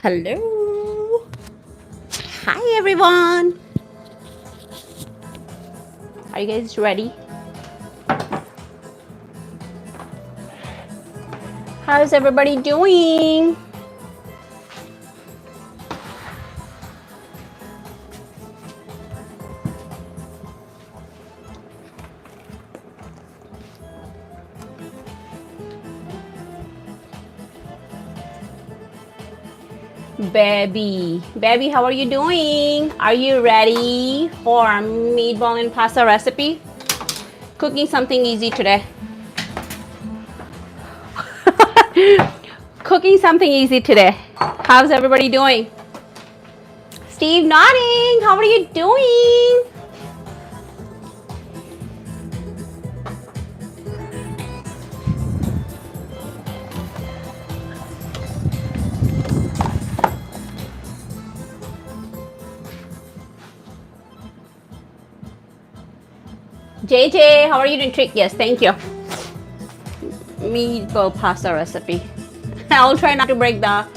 Hello. Hi everyone. Are you guys ready? How's everybody doing? Baby, how are you doing? Are you ready for a meatball and pasta recipe? Cooking something easy today. Cooking something easy today. How's everybody doing? Steve nodding. How are you doing? JJ, how are you doing? Trick? Yes, thank you. Meatball pasta recipe. I'll try not to break the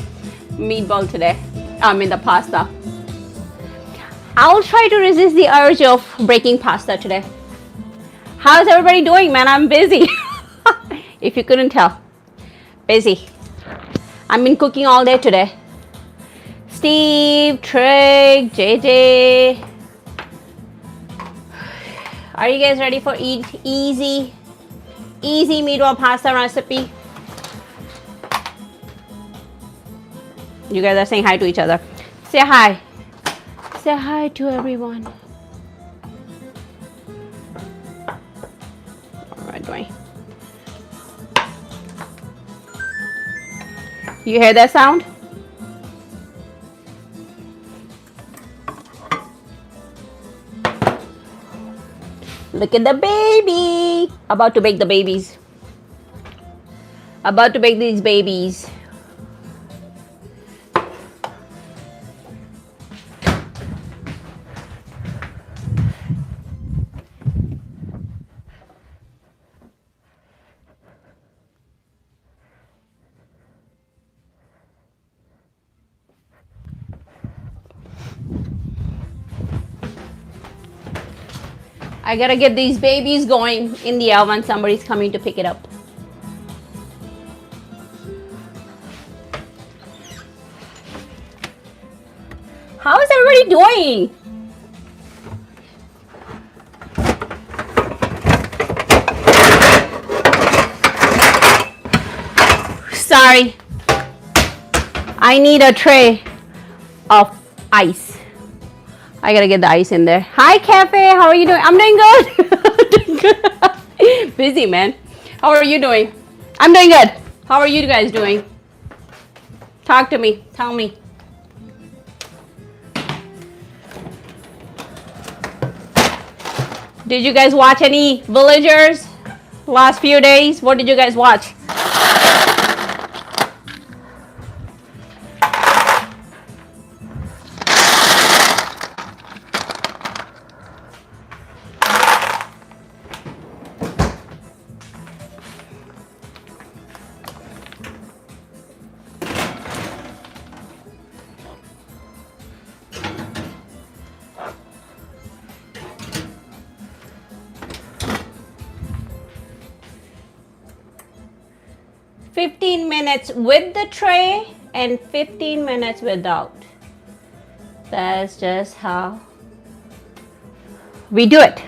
meatball today. The pasta. I'll try to resist the urge of breaking pasta today. How's everybody doing, man? I'm busy. If you couldn't tell. Busy. I've been cooking all day today. Steve, Trick, JJ. Are you guys ready for easy meatball pasta recipe? You guys are saying hi to each other. Say hi. Say hi to everyone. All right, Dwayne. You hear that sound? Look at the baby. About to bake the babies. About to bake these babies. I gotta get these babies going in the oven. Somebody's coming to pick it up. How is everybody doing? Sorry. I need a tray of ice. I gotta get the ice in there. Hi, Cafe. How are you doing? I'm doing good. Doing good. Busy, man. How are you doing? I'm doing good. How are you guys doing? Talk to me. Tell me. Did you guys watch any Villagers last few days? What did you guys watch? 15 minutes with the tray and 15 minutes without. That's just how we do it.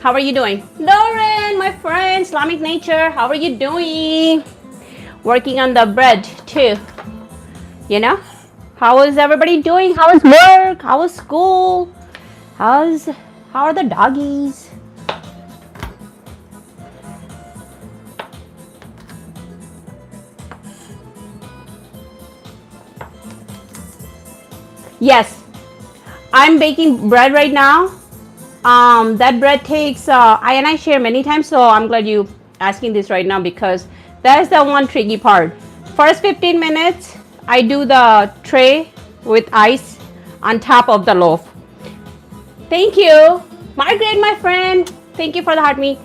How are you doing? Lauren, my friend, Islamic Nature, how are you doing? Working on the bread too. You know? How is everybody doing? How is work? How is school? How are the doggies? Yes, I'm baking bread right now. That bread takes, I share many times, so I'm glad you asking this right now because that's the one tricky part. First 15 minutes, I do the tray with ice on top of the loaf. Thank you, Margaret, my friend. Thank you for the heart me.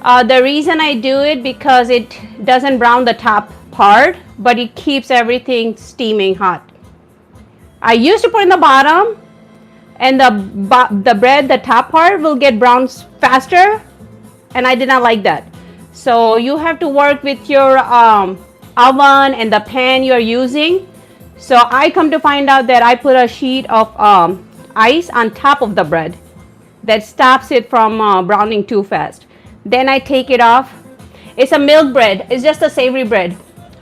The reason I do it because it doesn't brown the top part, but it keeps everything steaming hot. I used to put in the bottom, and the bread, the top part, will get brown faster, and I did not like that. So you have to work with your oven and the pan you're using. So I come to find out that I put a sheet of ice on top of the bread that stops it from browning too fast. Then I take it off. It's a milk bread. It's just a savory bread.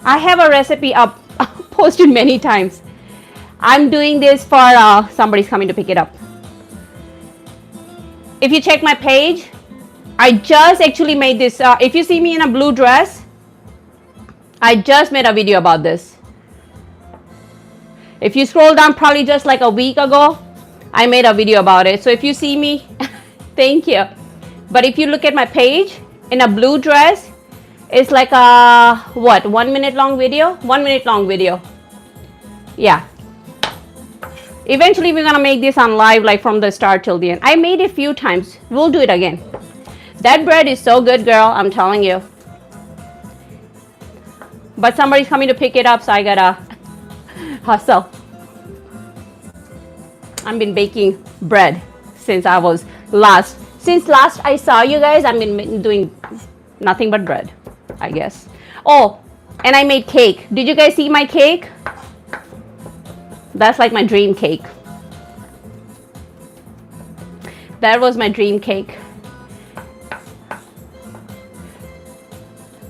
I have a recipe up posted many times. I'm doing this for somebody's coming to pick it up. If you check my page, I just actually made this. If you see me in a blue dress, I just made a video about this. If you scroll down probably just like a week ago, I made a video about it. So if you see me, thank you. But if you look at my page in a blue dress, it's like a, what, 1 minute long video? 1 minute long video. Yeah. Eventually we're gonna make this on live, like from the start till the end. I made it a few times. We'll do it again. That bread is so good, girl, I'm telling you. But somebody's coming to pick it up, so I gotta hustle. I've been baking bread since last I saw you guys. I've been doing nothing but bread, I guess. Oh, and I made cake. Did you guys see my cake? That's like my dream cake. That was my dream cake.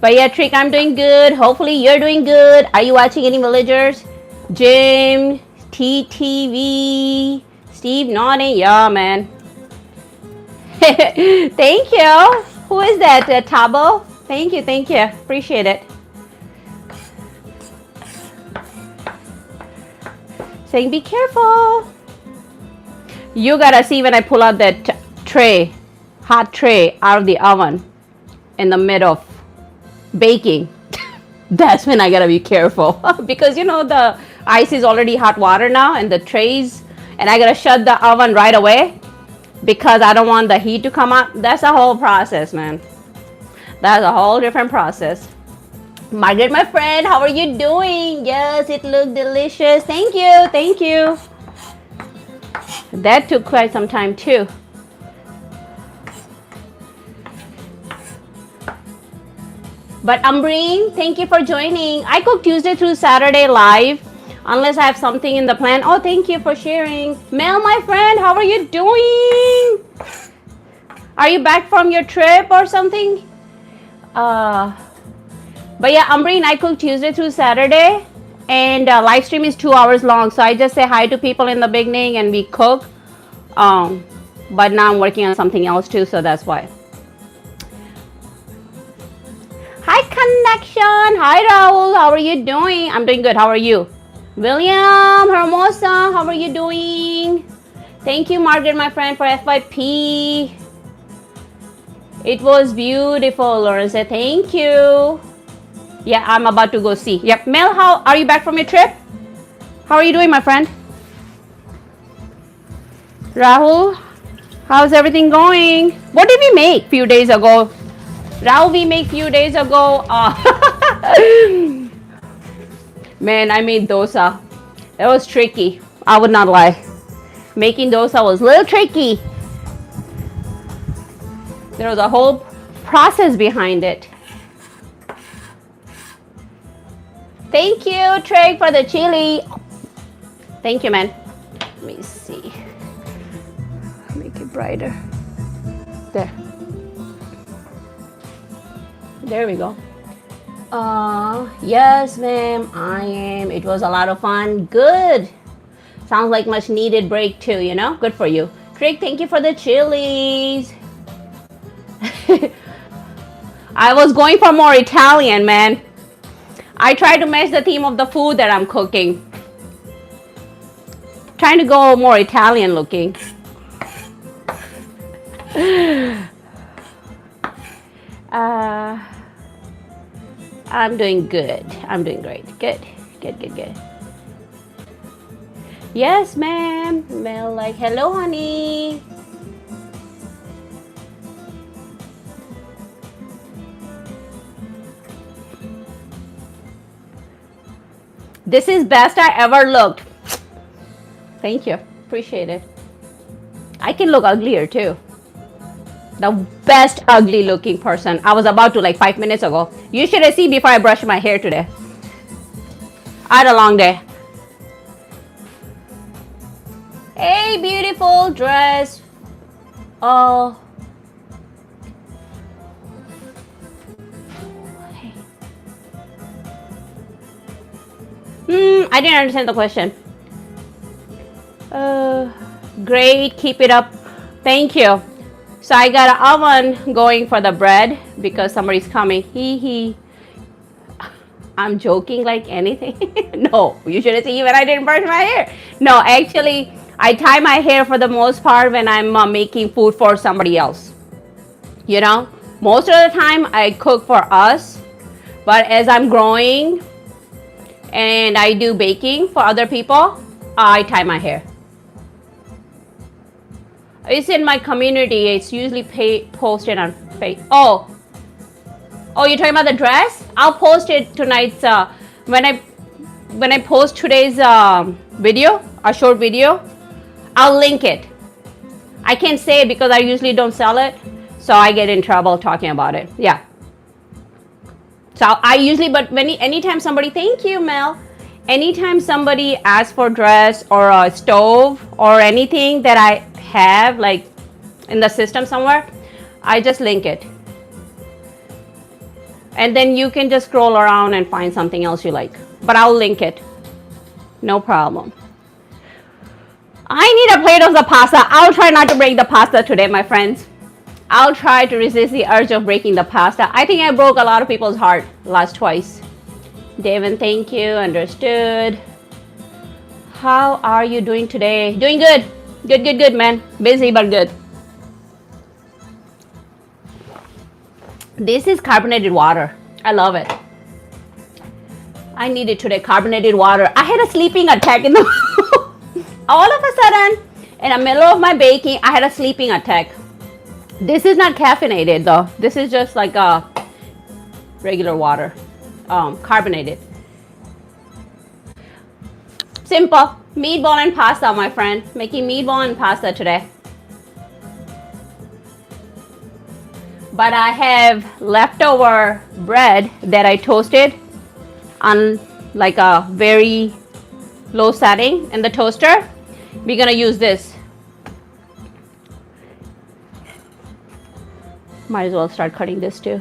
But yeah, Trick, I'm doing good. Hopefully you're doing good. Are you watching any villagers? Jim, TTV, Steve nodding. Yeah, man. Thank you. Who is that? Tabo? Thank you. Appreciate it. Saying be careful. You gotta see when I pull out that tray, hot tray out of the oven in the middle of baking. That's when I gotta be careful because you know the ice is already hot water now and the trays, and I gotta shut the oven right away because I don't want the heat to come up. That's a whole process, man. That's a whole different process. Margaret, my friend, how are you doing? Yes, it looked delicious. Thank you. That took quite some time too. But Ambreen, thank you for joining. I cook Tuesday through Saturday live, unless I have something in the plan. Oh, thank you for sharing. Mel, my friend, how are you doing? Are you back from your trip or something? But yeah, Ambreen, I cook Tuesday through Saturday, and live stream is 2 hours long. So I just say hi to people in the beginning and we cook. But now I'm working on something else too, so that's why. Hi, Connection. Hi, Raul. How are you doing? I'm doing good. How are you? William, Hermosa, how are you doing? Thank you, Margaret, my friend, for FYP. It was beautiful, Lauren said. Thank you. Yeah, I'm about to go see. Yep. Mel, how are you back from your trip? How are you doing, my friend? Rahul, how's everything going? What did we make a few days ago? Rahul, we made a few days ago. Man, I made dosa. That was tricky. I would not lie. Making dosa was a little tricky. There was a whole process behind it. Thank you, Trey, for the chili. Thank you, man. Let me see. Make it brighter. There. There we go. Yes, ma'am, I am. It was a lot of fun. Good. Sounds like much needed break too, you know? Good for you. Craig, thank you for the chilies. I was going for more Italian, man. I try to match the theme of the food that I'm cooking. Trying to go more Italian looking. I'm doing good. I'm doing great. Good. Yes, ma'am. Mel, like, hello, honey. This is best I ever looked. Thank you. Appreciate it. I can look uglier too. The best ugly looking person. I was about to like 5 minutes ago. You should have seen before I brushed my hair today. I had a long day. Hey, beautiful dress. Oh. I didn't understand the question. Great, keep it up. Thank you. So I got an oven going for the bread because somebody's coming. Hee. I'm joking like anything. No, you should have seen when I didn't brush my hair. No, actually, I tie my hair for the most part when I'm making food for somebody else. You know, most of the time I cook for us, but as I'm growing and I do baking for other people, I tie my hair. It's in my community. It's usually posted on Facebook. Oh, you're talking about the dress? I'll post it tonight. When I post today's video, a short video, I'll link it. I can't say it because I usually don't sell it, so I get in trouble talking about it. Yeah. So I usually, but anytime somebody, thank you, Mel. Anytime somebody asks for dress or a stove or anything that I have like in the system somewhere, I just link it. And then you can just scroll around and find something else you like. But I'll link it. No problem. I need a plate of the pasta. I'll try not to break the pasta today, my friends. I'll try to resist the urge of breaking the pasta. I think I broke a lot of people's heart last twice. Devin, thank you. Understood. How are you doing today? Doing good. Good, man. Busy, but good. This is carbonated water. I love it. I needed today carbonated water. I had a sleeping attack in the all of a sudden, in the middle of my baking, I had a sleeping attack. This is not caffeinated though. This is just like a regular water, carbonated. Simple. Meatball and pasta, my friend. Making meatball and pasta today. But I have leftover bread that I toasted on like a very low setting in the toaster. We're gonna use this. Might as well start cutting this too.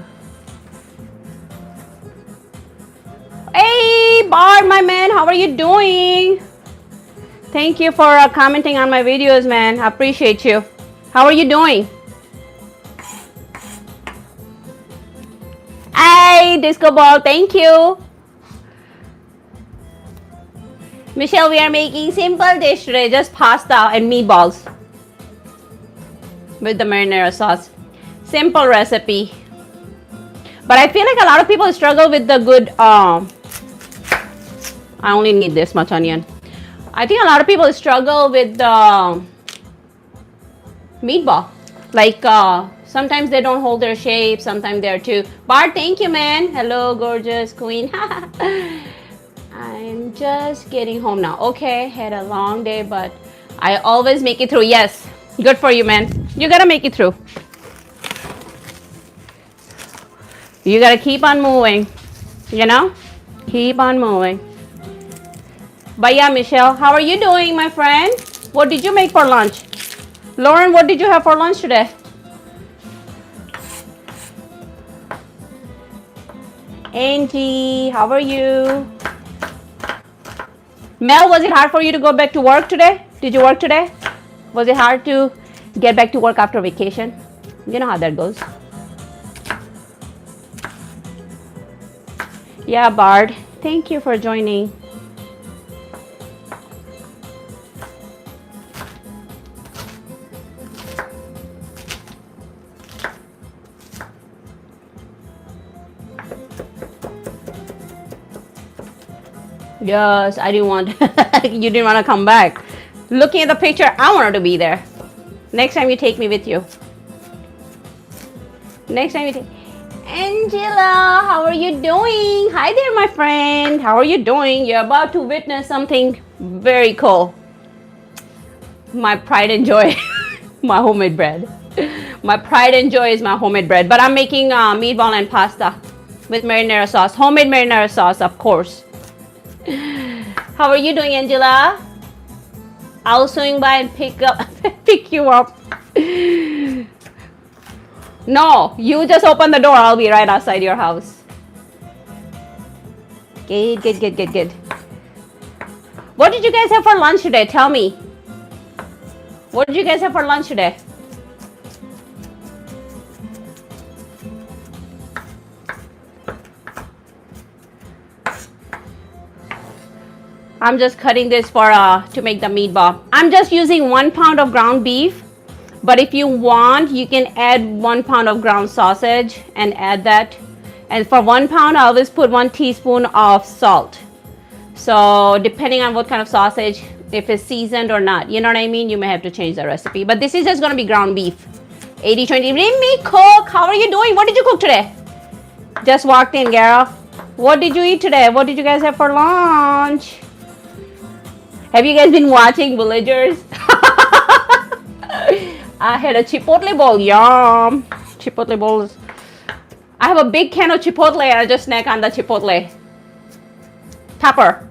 Hey, Bart, my man, how are you doing? Thank you for commenting on my videos, man. I appreciate you. How are you doing? Hey, Disco Ball, thank you. Michelle, we are making simple dish today, just pasta and meatballs with the marinara sauce. Simple recipe. But I feel like a lot of people struggle with the good, I only need this much onion. I think a lot of people struggle with the meatball. Like, sometimes they don't hold their shape, sometimes they're too. Bart, thank you, man. Hello, gorgeous queen. I'm just getting home now. Okay, had a long day, but I always make it through. Yes, good for you, man. You gotta make it through. You gotta keep on moving, you know? Keep on moving. But yeah, Michelle, how are you doing, my friend? What did you make for lunch? Lauren, what did you have for lunch today? Angie, how are you? Mel, was it hard for you to go back to work today? Did you work today? Was it hard to get back to work after vacation? You know how that goes. Yeah, Bard, thank you for joining. Yes, I didn't want you didn't want to come back. Looking at the picture, I wanted to be there. Next time you take me with you. Next time you take Angela, how are you doing? Hi there, my friend. How are you doing? You're about to witness something very cool. my pride and joy. My homemade bread. My pride and joy is my homemade bread. But I'm making meatball and pasta with marinara sauce. Homemade marinara sauce, of course. How are you doing, Angela? I'll swing by and pick you up. No, you just open the door. I'll be right outside your house. Good. What did you guys have for lunch today? Tell me. What did you guys have for lunch today? I'm just cutting this for to make the meatball. I'm just using 1 pound of ground beef, but if you want, you can add 1 pound of ground sausage and add that. And for 1 pound, I always put 1 teaspoon of salt. So depending on what kind of sausage, if it's seasoned or not, you know what I mean? You may have to change the recipe. But this is just gonna be ground beef. 80-20. Remy, cook. How are you doing? What did you cook today? Just walked in, Gara. What did you eat today? What did you guys have for lunch? Have you guys been watching Villagers? I had a chipotle bowl. Yum. Chipotle bowls. I have a big can of chipotle and I just snack on the chipotle topper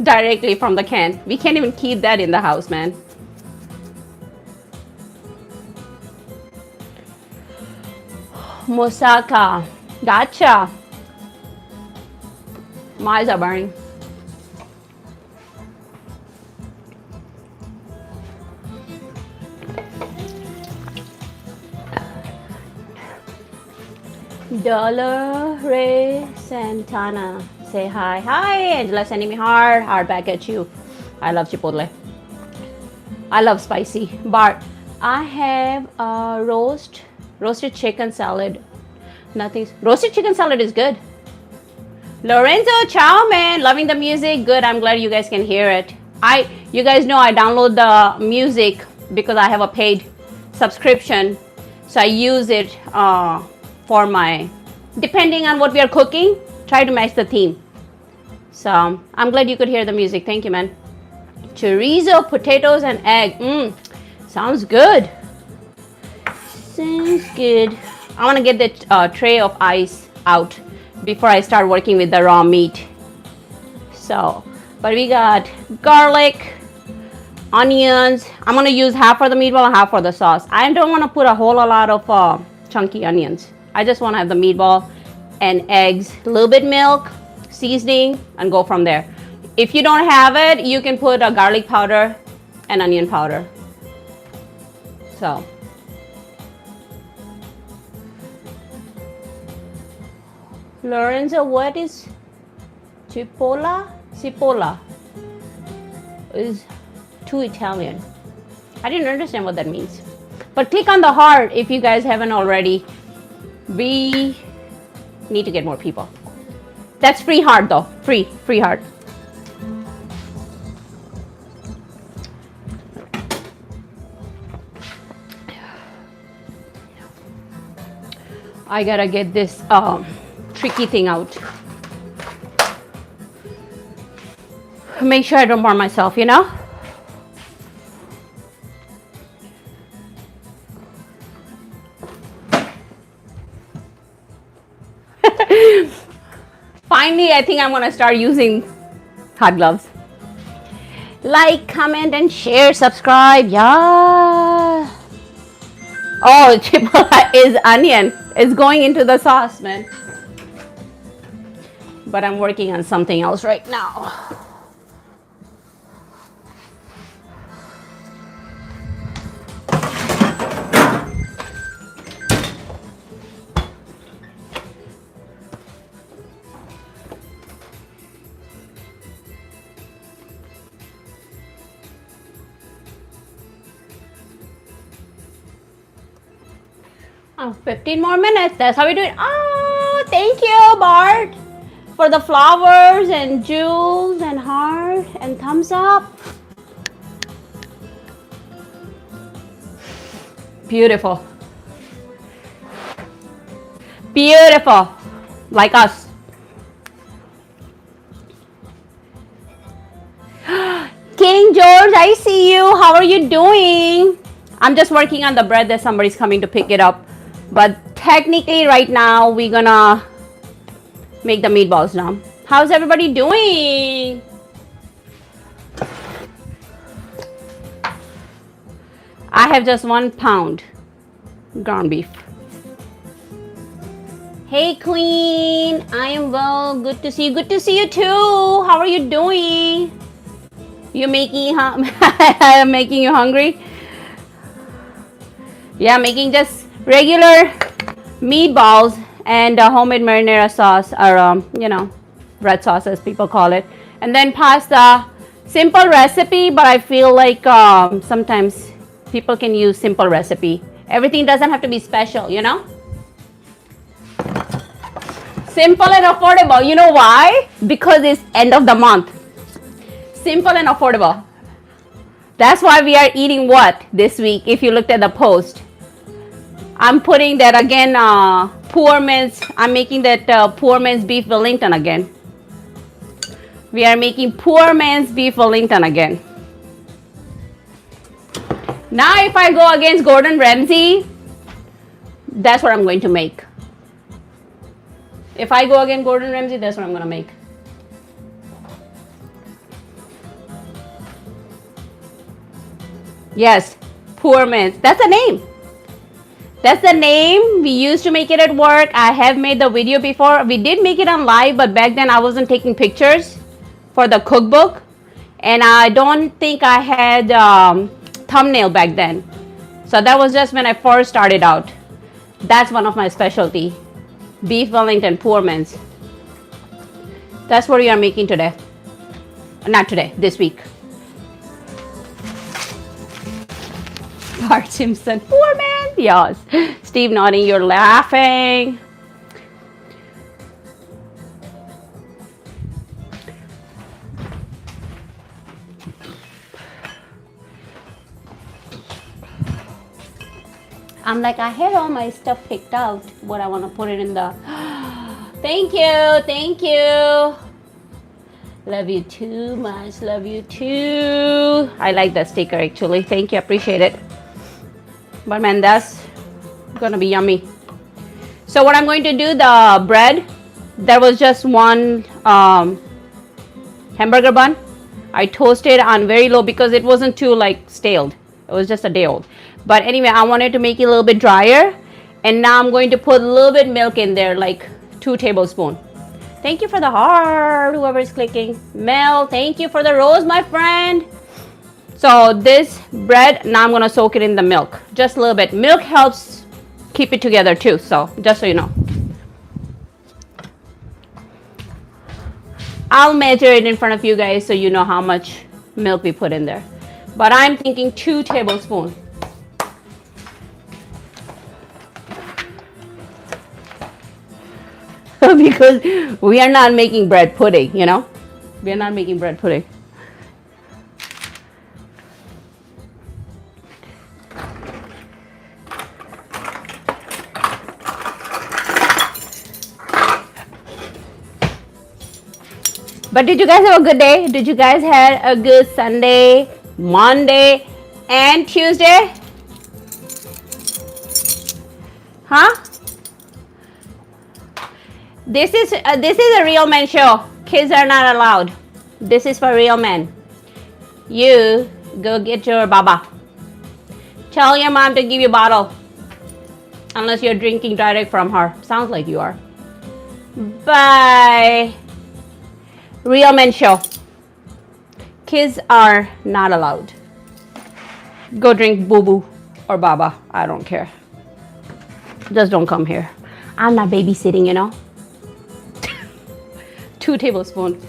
directly from the can. We can't even keep that in the house, man. Moussaka. Gotcha. My eyes are burning. Dolores Santana. Say hi. Hi, Angela sending me heart back at you. I love Chipotle. I love spicy. Bart, I have a roasted chicken salad. Roasted chicken salad is good. Lorenzo, ciao, man. Loving the music. Good. I'm glad you guys can hear it. You guys know I download the music because I have a paid subscription. So I use it for my, depending on what we are cooking, try to match the theme. So I'm glad you could hear the music. Thank you, man. Chorizo, potatoes, and egg. Sounds good. Sounds good. I want to get the tray of ice out before I start working with the raw meat. So, but we got garlic, onions. I'm going to use half for the meatball and half for the sauce. I don't want to put a whole lot of chunky onions. I just want to have the meatball and eggs, a little bit milk, seasoning, and go from there. If you don't have it, you can put a garlic powder and onion powder. So. Lorenzo, what is cipolla? Cipolla is too Italian. I didn't understand what that means. But click on the heart if you guys haven't already. We need to get more people. That's free heart though. Free heart. I gotta get this tricky thing out. Make sure I don't burn myself, you know? Finally, I think I'm gonna start using hot gloves. Like, comment, and share, subscribe. Yeah. Oh, chipotle is onion. It's going into the sauce, man. But I'm working on something else right now. Oh, 15 more minutes. That's how we do it. Oh, thank you, Bart, for the flowers and jewels and heart and thumbs up. Beautiful. Beautiful. Like us. King George, I see you. How are you doing? I'm just working on the bread that somebody's coming to pick it up. But technically right now we're gonna make the meatballs now. How's everybody doing? I have just 1 pound ground beef. Hey Queen, I am well. Good to see you. Good to see you too. How are you doing? You're making I'm making you hungry? Yeah, making just regular meatballs and homemade marinara sauce, or you know, red sauce as people call it, and then pasta. Simple recipe, but I feel like sometimes people can use simple recipe. Everything doesn't have to be special, you know. Simple and affordable. You know why? Because it's end of the month. Simple and affordable. That's why we are eating what this week? If you looked at the post, I'm putting that again. Poor man's. I'm making that poor man's beef Wellington again. We are making poor man's beef Wellington again. Now, if I go against Gordon Ramsay, that's what I'm going to make. If I go against Gordon Ramsay, that's what I'm going to make. Yes, poor man's. That's the name. That's the name. We used to make it at work. I have made the video before. We did make it on live, but back then I wasn't taking pictures for the cookbook. And I don't think I had thumbnail back then. So that was just when I first started out. That's one of my specialty. Beef Wellington, poor man's. That's what we are making today. Not today, this week. Bart Simpson, poor man. Yes. Steve nodding, you're laughing. I'm like, I had all my stuff picked out, what I want to put it in the. Thank you, thank you. Love you too much, love you too. I like that sticker actually. Thank you, appreciate it. But man, that's gonna be yummy. So what I'm going to do, the bread, there was just one hamburger bun. I toasted on very low because it wasn't too like stale. It was just a day old. But anyway, I wanted to make it a little bit drier. And now I'm going to put a little bit milk in there, like 2 tablespoons. Thank you for the heart, whoever is clicking. Mel, thank you for the rose, my friend. So this bread, now I'm gonna soak it in the milk. Just a little bit. Milk helps keep it together too, so just so you know. I'll measure it in front of you guys so you know how much milk we put in there. But I'm thinking 2 tablespoons. Because we are not making bread pudding, you know? We are not making bread pudding. But did you guys have a good day? Did you guys have a good Sunday, Monday, and Tuesday? Huh? This is a real man show. Kids are not allowed. This is for real men. You go get your baba. Tell your mom to give you a bottle. Unless you're drinking direct from her. Sounds like you are. Bye. Real men show. Kids are not allowed. Go drink boo-boo or baba. I don't care. Just don't come here. I'm not babysitting, you know. 2 tablespoons.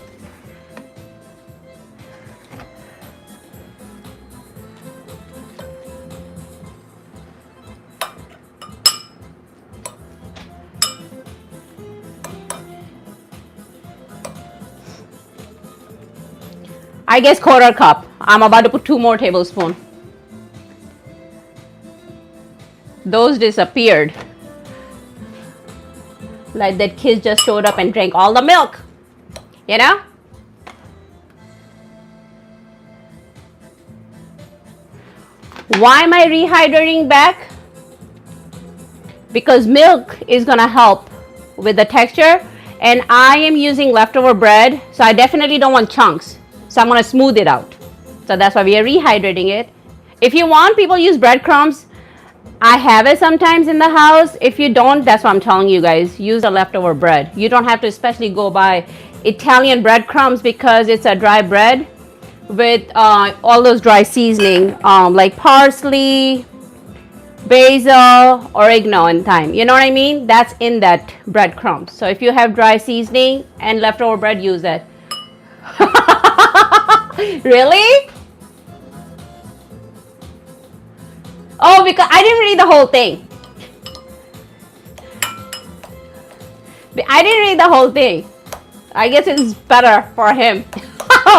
I guess 1/4 cup. I'm about to put 2 more tablespoons. Those disappeared. Like that kid just showed up and drank all the milk. You know? Why am I rehydrating back? Because milk is gonna help with the texture, and I am using leftover bread, so I definitely don't want chunks. So I'm gonna smooth it out. So that's why we are rehydrating it. If you want, people use breadcrumbs. I have it sometimes in the house. If you don't, that's what I'm telling you guys. Use the leftover bread. You don't have to especially go buy Italian breadcrumbs because it's a dry bread with all those dry seasoning like parsley, basil, oregano, and thyme. You know what I mean? That's in that breadcrumb. So if you have dry seasoning and leftover bread, use it. Really? Oh, because I didn't read the whole thing. I didn't read the whole thing. I guess it's better for him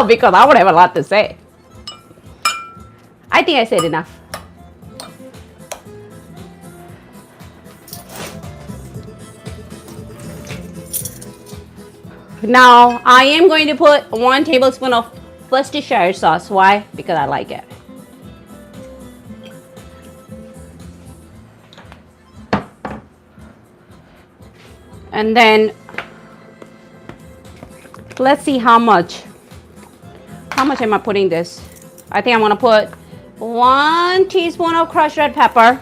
because I would have a lot to say. I think I said enough. Now, I am going to put 1 tablespoon of Worcestershire sauce. Why? Because I like it. And then, let's see how much. How much am I putting this? I think I'm gonna put 1 teaspoon of crushed red pepper.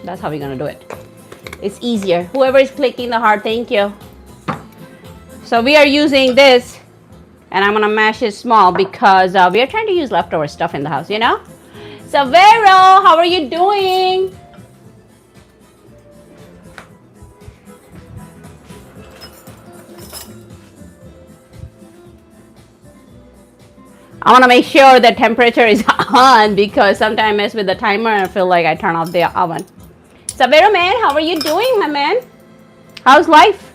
That's how we're gonna do it. It's easier. Whoever is clicking the heart, thank you. So we are using this, and I'm gonna mash it small because we are trying to use leftover stuff in the house, you know? So Vero, how are you doing? I want to make sure the temperature is on because sometimes I mess with the timer and I feel like I turn off the oven. So Vero man, how are you doing, my man? How's life?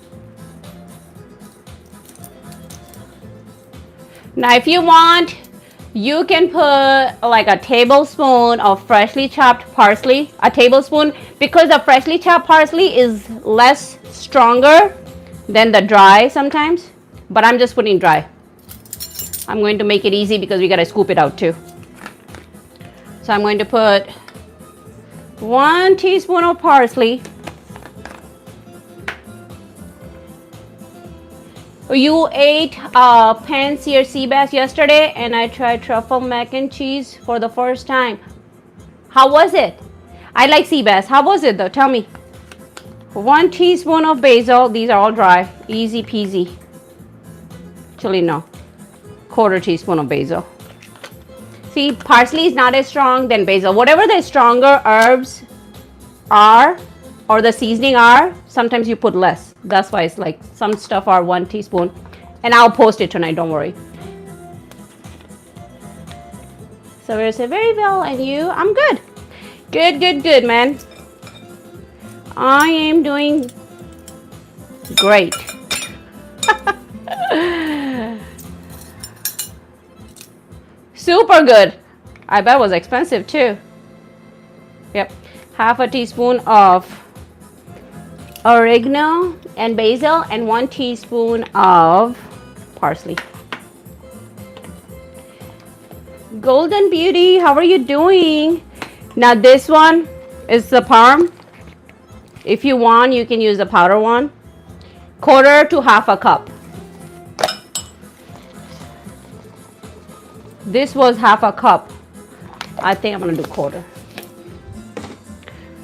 Now if you want, you can put like a tablespoon of freshly chopped parsley, a tablespoon, because the freshly chopped parsley is less stronger than the dry sometimes, but I'm just putting dry. I'm going to make it easy because we gotta scoop it out too. So I'm going to put 1 teaspoon of parsley. You ate pan-seared sea bass yesterday, and I tried truffle mac and cheese for the first time. How was it? I like sea bass. How was it though? Tell me. 1 teaspoon of basil. These are all dry. Easy peasy. Actually, no. 1/4 teaspoon of basil. See, parsley is not as strong than basil. Whatever the stronger herbs are or the seasoning are, sometimes you put less. That's why it's like some stuff are 1 teaspoon. And I'll post it tonight, don't worry. So we say very well, and you? I'm good. Good, man. I am doing great. Super good. I bet it was expensive too. Yep. 1/2 teaspoon of oregano and basil and 1 teaspoon of parsley. Golden Beauty, how are you doing? Now this one is the parm. If you want, you can use the powder one. 1/4 to 1/2 cup. This was 1/2 cup. I think I'm gonna do 1/4.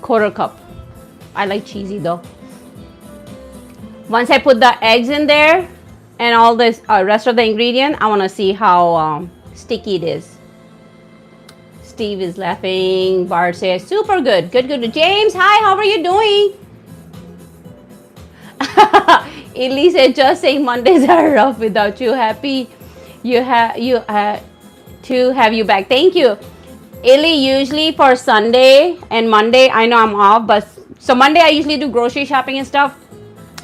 1/4 cup. I like cheesy though. Once I put the eggs in there and all this rest of the ingredient, I want to see how sticky it is. Steve is laughing. Bart says super good. Good. James, hi, how are you doing? Elise said just saying Mondays are rough without you. Happy to have you back. Thank you. Illy, usually for Sunday and Monday, I know I'm off, but so Monday I usually do grocery shopping and stuff,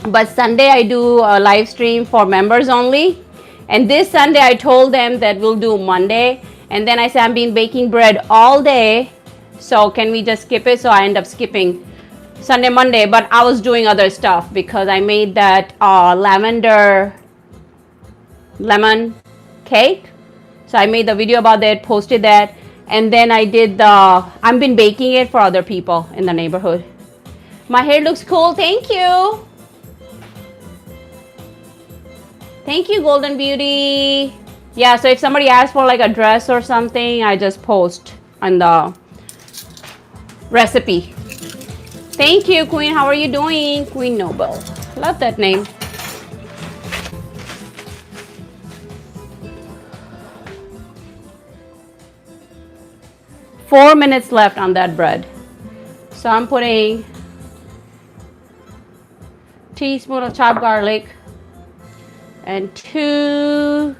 but Sunday I do a live stream for members only. And this Sunday I told them that we'll do Monday, and then I said I've been baking bread all day, so can we just skip it? So I end up skipping Sunday, Monday, but I was doing other stuff because I made that lavender lemon cake. So I made the video about that, posted that, And then I did I've been baking it for other people in the neighborhood. My hair looks cool. Thank you. Thank you, Golden Beauty. Yeah, so if somebody asks for like a dress or something, I just post on the recipe. Thank you, Queen. How are you doing? Queen Noble. Love that name. Four minutes left on that bread. So I'm putting a teaspoon of chopped garlic and 2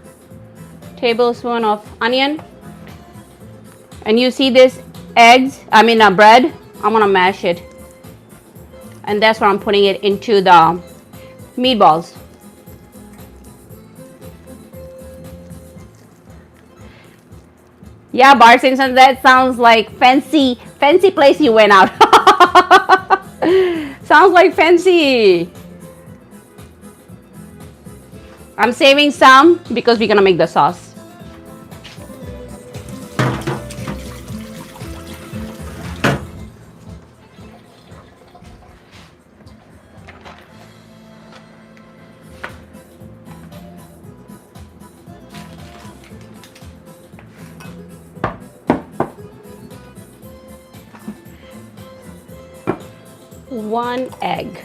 tablespoons of onion. And you see this bread, I'm gonna mash it. And that's where I'm putting it into the meatballs. Yeah, Bart Simpson, that sounds like fancy place you went out. Sounds like fancy. I'm saving some because we're gonna make the sauce. One egg.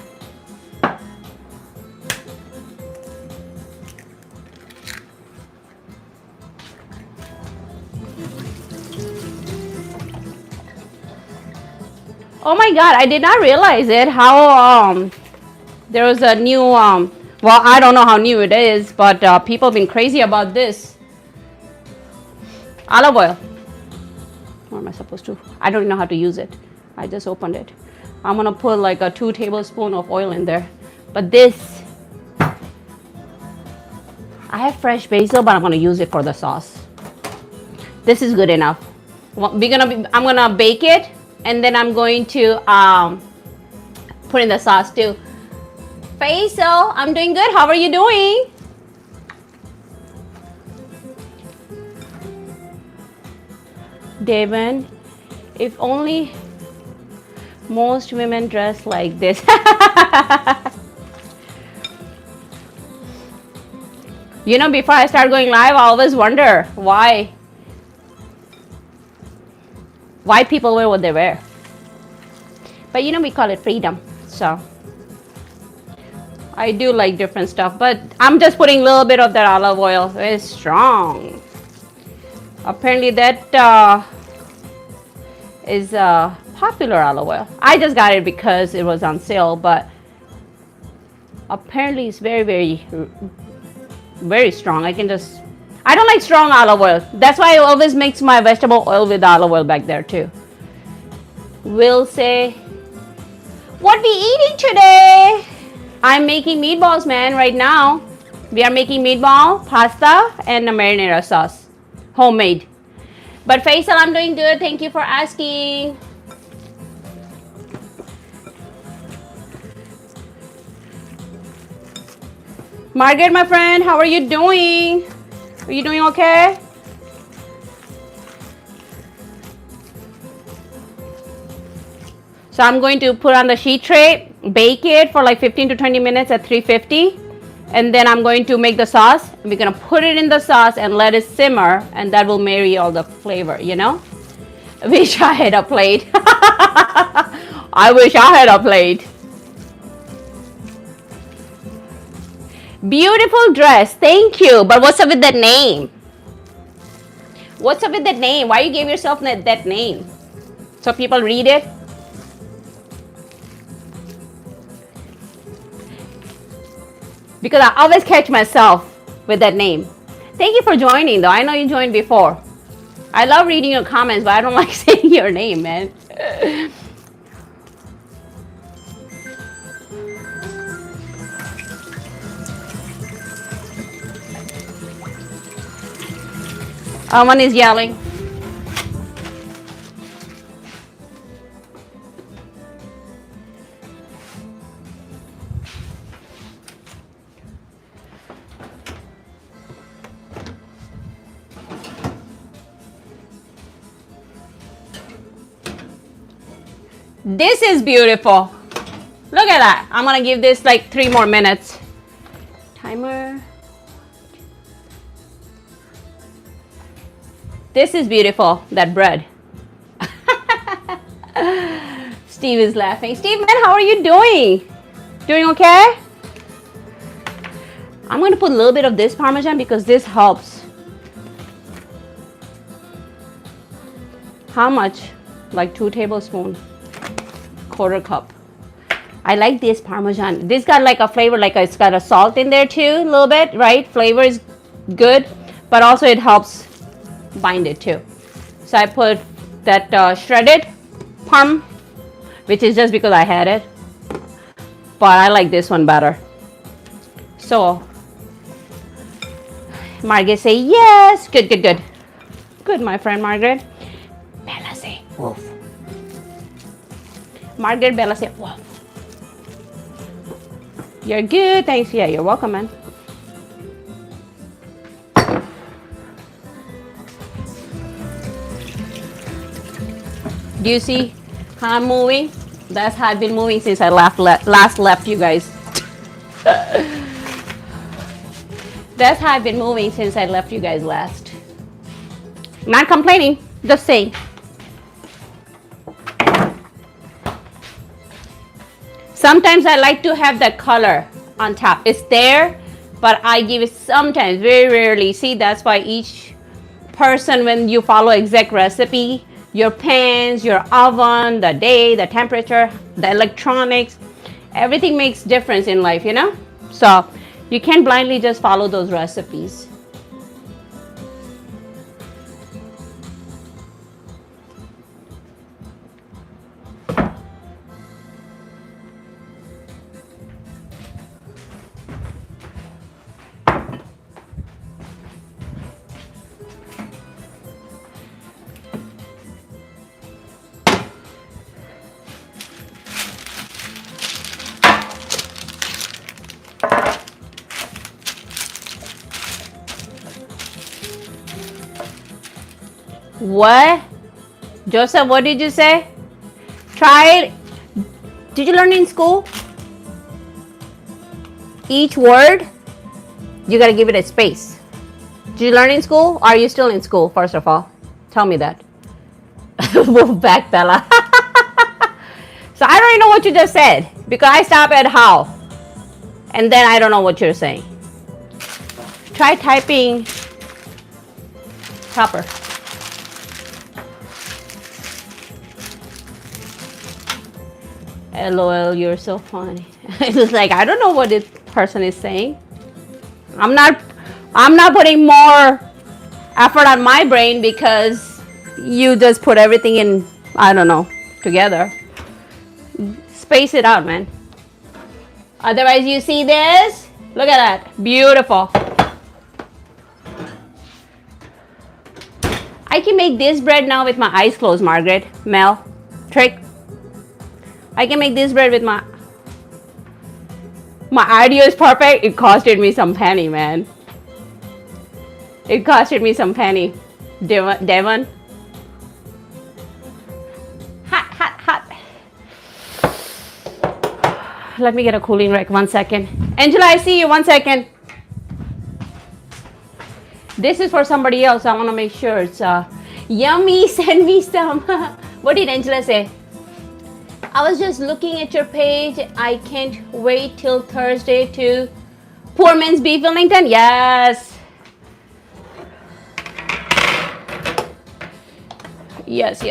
Oh my God, I did not realize it, how there was a new, well, I don't know how new it is, but people have been crazy about this. Olive oil. What am I supposed to? I don't know how to use it. I just opened it. I'm gonna put like a 2 tablespoons of oil in there. But this, I have fresh basil, but I'm gonna use it for the sauce. This is good enough. Well, I'm gonna bake it, and then I'm going to put in the sauce too. Faisal, I'm doing good. How are you doing? Devin, if only most women dress like this. You know, before I start going live, I always wonder why people wear what they wear. But you know, we call it freedom. So I do like different stuff, but I'm just putting a little bit of that olive oil. It's strong. Apparently that is popular olive oil. I just got it because it was on sale, but apparently it's very, very, very strong. I don't like strong olive oil. That's why I always mix my vegetable oil with olive oil back there too. Will say, what we eating today? I'm making meatballs, man, right now. We are making meatball, pasta, and a marinara sauce. Homemade. But Faisal, I'm doing good. Thank you for asking. Margaret, my friend, how are you doing? Are you doing okay? So I'm going to put on the sheet tray, bake it for like 15 to 20 minutes at 350. And then I'm going to make the sauce. We're going to put it in the sauce and let it simmer, and that will marry all the flavor, you know? I wish I had a plate. I wish I had a plate. Beautiful dress. Thank you. But what's up with that name? What's up with that name? Why you gave yourself that name? So people read it? Because I always catch myself with that name. Thank you for joining though. I know you joined before. I love reading your comments, but I don't like saying your name, man. One is yelling. This is beautiful. Look at that. I'm gonna give this like 3 more minutes. Timer. This is beautiful, that bread. Steve is laughing. Steve, man, how are you doing? Doing okay? I'm going to put a little bit of this Parmesan because this helps. How much? Like 2 tablespoons, 1/4 cup. I like this Parmesan. This got like a flavor, like it's got a salt in there too, a little bit, right? Flavor is good, but also it helps bind it too. So I put that shredded parm, which is just because I had it, but I like this one better. So Margaret say yes. Good, good, good. Good, my friend Margaret. Bella say woof. Margaret, Bella say woof. You're good, thanks. Yeah, you're welcome, man. Do you see how I'm moving? That's how I've been moving since I last left you guys. That's how I've been moving since I left you guys last. Not complaining, just saying. Sometimes I like to have that color on top. It's there, but I give it sometimes, very rarely. See, that's why each person, when you follow exact recipe, your pans, your oven, the day, the temperature, the electronics, everything makes difference in life, you know? So you can't blindly just follow those recipes. What? Joseph, what did you say? Try it. Did you learn in school? Each word, you gotta give it a space. Did you learn in school? Or are you still in school, first of all? Tell me that. Move back, Bella. So I don't even know what you just said because I stop at how. And then I don't know what you're saying. Try typing proper. LOL, you're so funny. It's like, I don't know what this person is saying. I'm not putting more effort on my brain because you just put everything in, I don't know, together. Space it out, man. Otherwise, you see this? Look at that. Beautiful. I can make this bread now with my eyes closed, Margaret, Mel, Trick. I can make this bread with my audio is perfect. It costed me some penny, man. It costed me some penny. Devon. Hot. Let me get a cooling rack, 1 second. Angela, I see you, 1 second. This is for somebody else. I want to make sure it's yummy. Send me some. What did Angela say? I was just looking at your page. I can't wait till Thursday to Poor Man's Beef Wellington. Yes. Yes.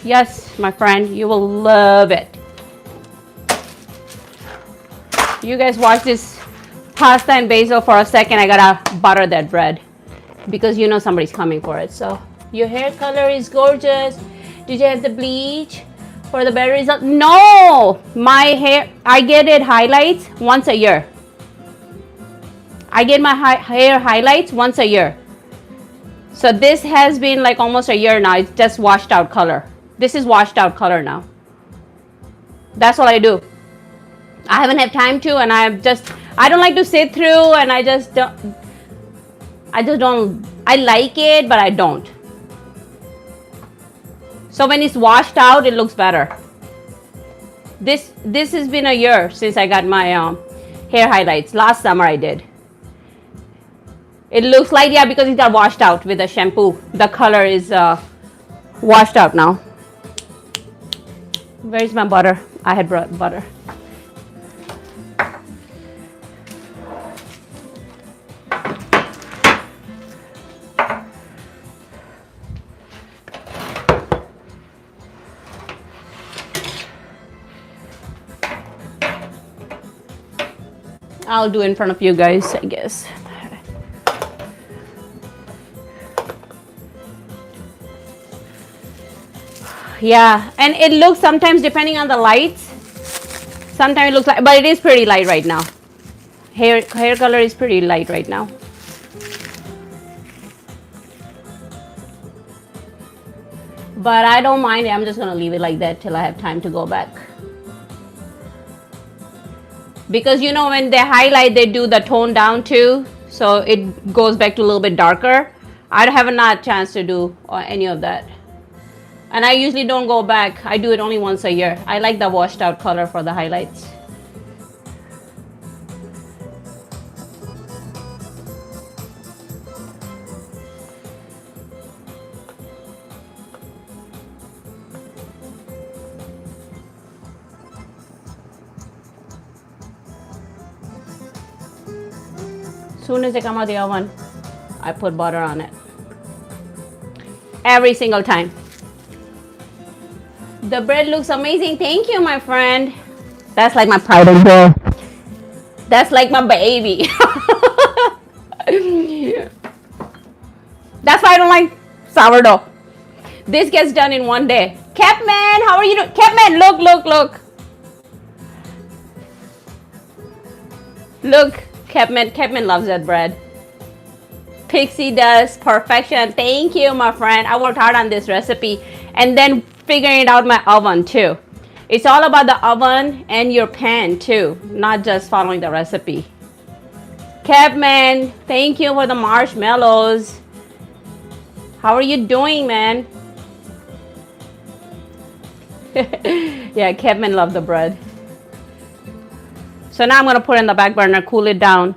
Yes, my friend. You will love it. You guys watch this pasta and basil for a second. I gotta butter that bread, because you know somebody's coming for it. So your hair color is gorgeous. Did you have the bleach for the better result? No, my hair, I get it highlights once a year. I get my hair highlights once a year. So this has been like almost a year now. It's just washed out color. This is washed out color now. That's all I do. I haven't had time to, and I don't like to sit through, and I just don't I like it, but I don't. So when it's washed out, it looks better. This has been a year since I got my hair highlights. Last summer I did. It looks like, yeah, because it got washed out with the shampoo. The color is washed out now. Where's my butter? I had brought butter. I'll do in front of you guys, I guess. Yeah, and it looks sometimes, depending on the lights, sometimes it looks like, but it is pretty light right now. Hair color is pretty light right now. But I don't mind it. I'm just gonna leave it like that till I have time to go back. Because you know when they highlight, they do the tone down too, so it goes back to a little bit darker. I haven't had a chance to do any of that. And I usually don't go back. I do it only once a year. I like the washed out color for the highlights. Soon as they come out of the oven, I put butter on it. Every single time. The bread looks amazing. Thank you, my friend. That's like my pride and joy. That's like my baby. That's why I don't like sourdough. This gets done in one day. Capman, how are you doing? Capman, look, look, look. Look, Capman loves that bread. Pixie does perfection. Thank you, my friend. I worked hard on this recipe and then figuring it out my oven too. It's all about the oven and your pan too, not just following the recipe. Capman, thank you for the marshmallows. How are you doing, man? Yeah, Capman loved the bread. So now I'm gonna put it in the back burner, cool it down.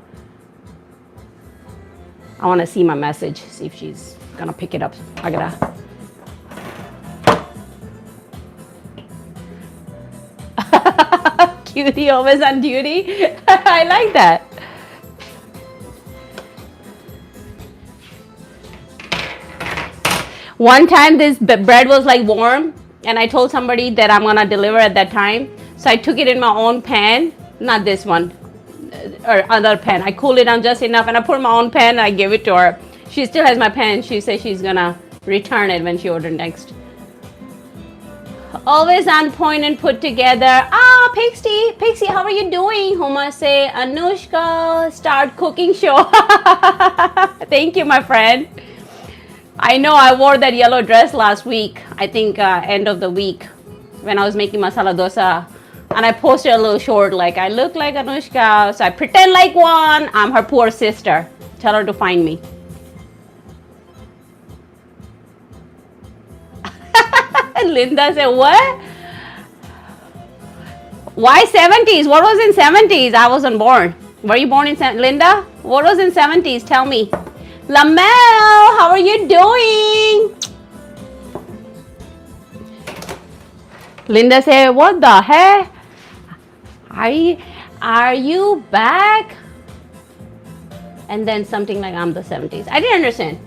I wanna see my message, see if she's gonna pick it up. I gotta. Cutie always on duty. I like that. One time this bread was like warm and I told somebody that I'm gonna deliver at that time. So I took it in my own pan, not this one, or other pan. I cooled it down just enough and I put my own pan and I gave it to her. She still has my pan. She says she's gonna return it when she orders next. Always on point and put together. Ah, Pixie, how are you doing? Homa say, Anushka, start cooking show. Thank you, my friend. I know I wore that yellow dress last week. I think end of the week when I was making masala dosa. And I posted a little short like, I look like Anushka. So I pretend like one. I'm her poor sister. Tell her to find me. Linda said, what? Why 70s? What was in 70s? I wasn't born. Were you born in Linda? What was in 70s? Tell me. Lamel, how are you doing? Linda said, what the heck? Are you back? And then something like I'm the 70s. I didn't understand.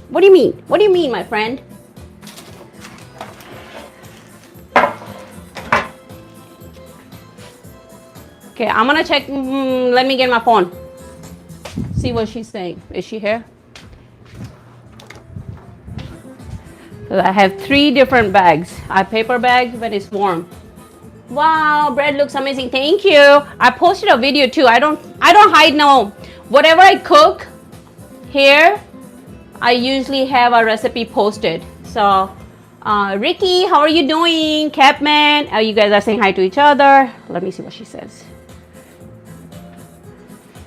What do you mean? What do you mean, my friend? Okay, I'm gonna check. Let me get my phone. See what she's saying. Is she here? I have 3 different bags. I have paper bags when it's warm. Wow, bread looks amazing. Thank you. I posted a video too. I don't hide no. Whatever I cook here, I usually have a recipe posted. So, Ricky, how are you doing? Capman, you guys are saying hi to each other. Let me see what she says.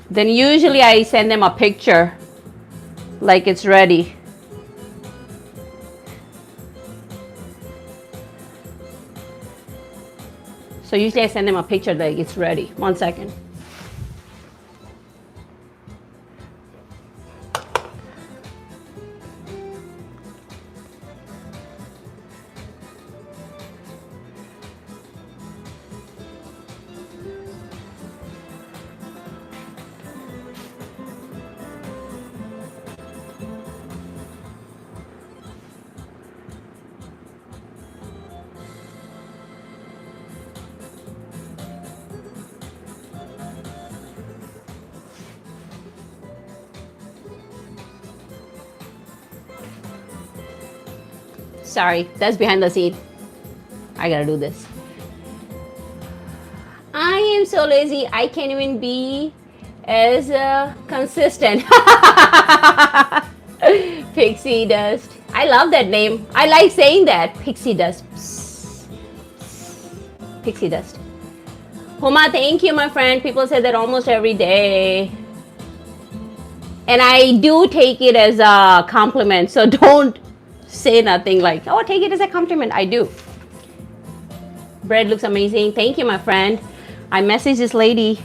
Then usually I send them a picture like it's ready. So usually I send them a picture like it's ready. 1 second. Sorry, that's behind the scene. I gotta do this. I am so lazy, I can't even be as consistent. Pixie dust. I love that name. I like saying that. Pixie dust. Pixie dust. Huma, thank you, my friend. People say that almost every day. And I do take it as a compliment, so don't say nothing like, oh, take it as a compliment. I do. Bread looks amazing. Thank you, my friend. I messaged this lady.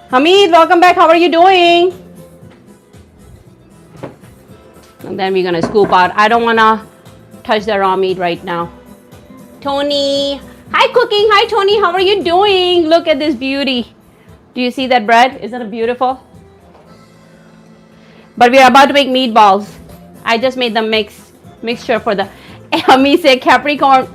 Hamid, welcome back. How are you doing? And then we're gonna scoop out. I don't wanna touch the raw meat right now. Tony, hi cooking. Hi Tony, how are you doing? Look at this beauty. Do you see that bread? Isn't it beautiful? But we're about to make meatballs. I just made the mixture for the. Hamid said Capricorn.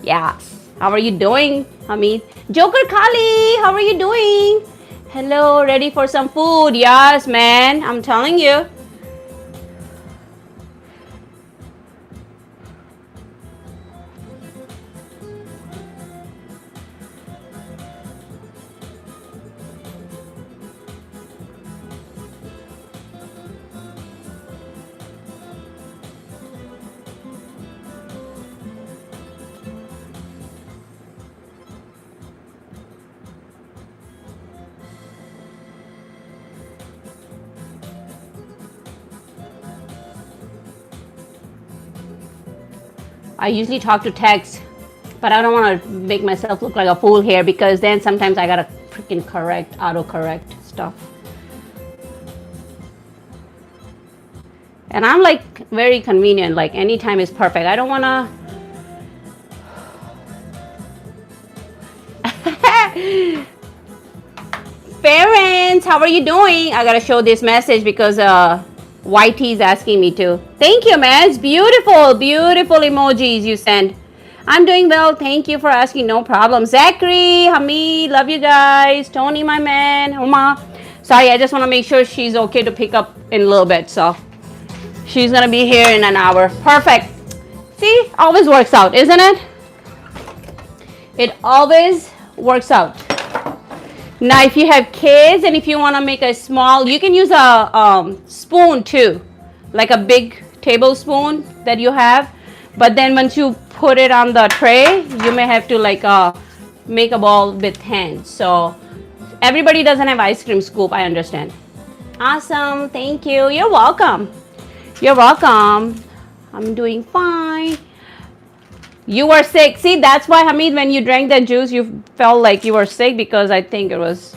Yeah. How are you doing, Hamid? Joker Kali, how are you doing? Hello, ready for some food? Yes, man. I'm telling you. I usually talk to text, but I don't want to make myself look like a fool here because then sometimes I gotta freaking autocorrect stuff. And I'm like very convenient, like anytime is perfect. I don't wanna. Parents, how are you doing? I gotta show this message because YT is asking me to. Thank you, man. It's beautiful, beautiful emojis you send. I'm doing well. Thank you for asking. No problem. Zachary, Hamid, love you guys. Tony, my man. Uma. Sorry, I just want to make sure she's okay to pick up in a little bit. So she's going to be here in an hour. Perfect. See, always works out, isn't it? It always works out. Now, if you have kids and if you want to make a small, you can use a spoon too, like a big tablespoon that you have. But then once you put it on the tray, you may have to like make a ball with hands. So everybody doesn't have ice cream scoop, I understand. Awesome, thank you. You're welcome. You're welcome. I'm doing fine. You were sick. See, that's why, Hamid, when you drank that juice, you felt like you were sick because I think it was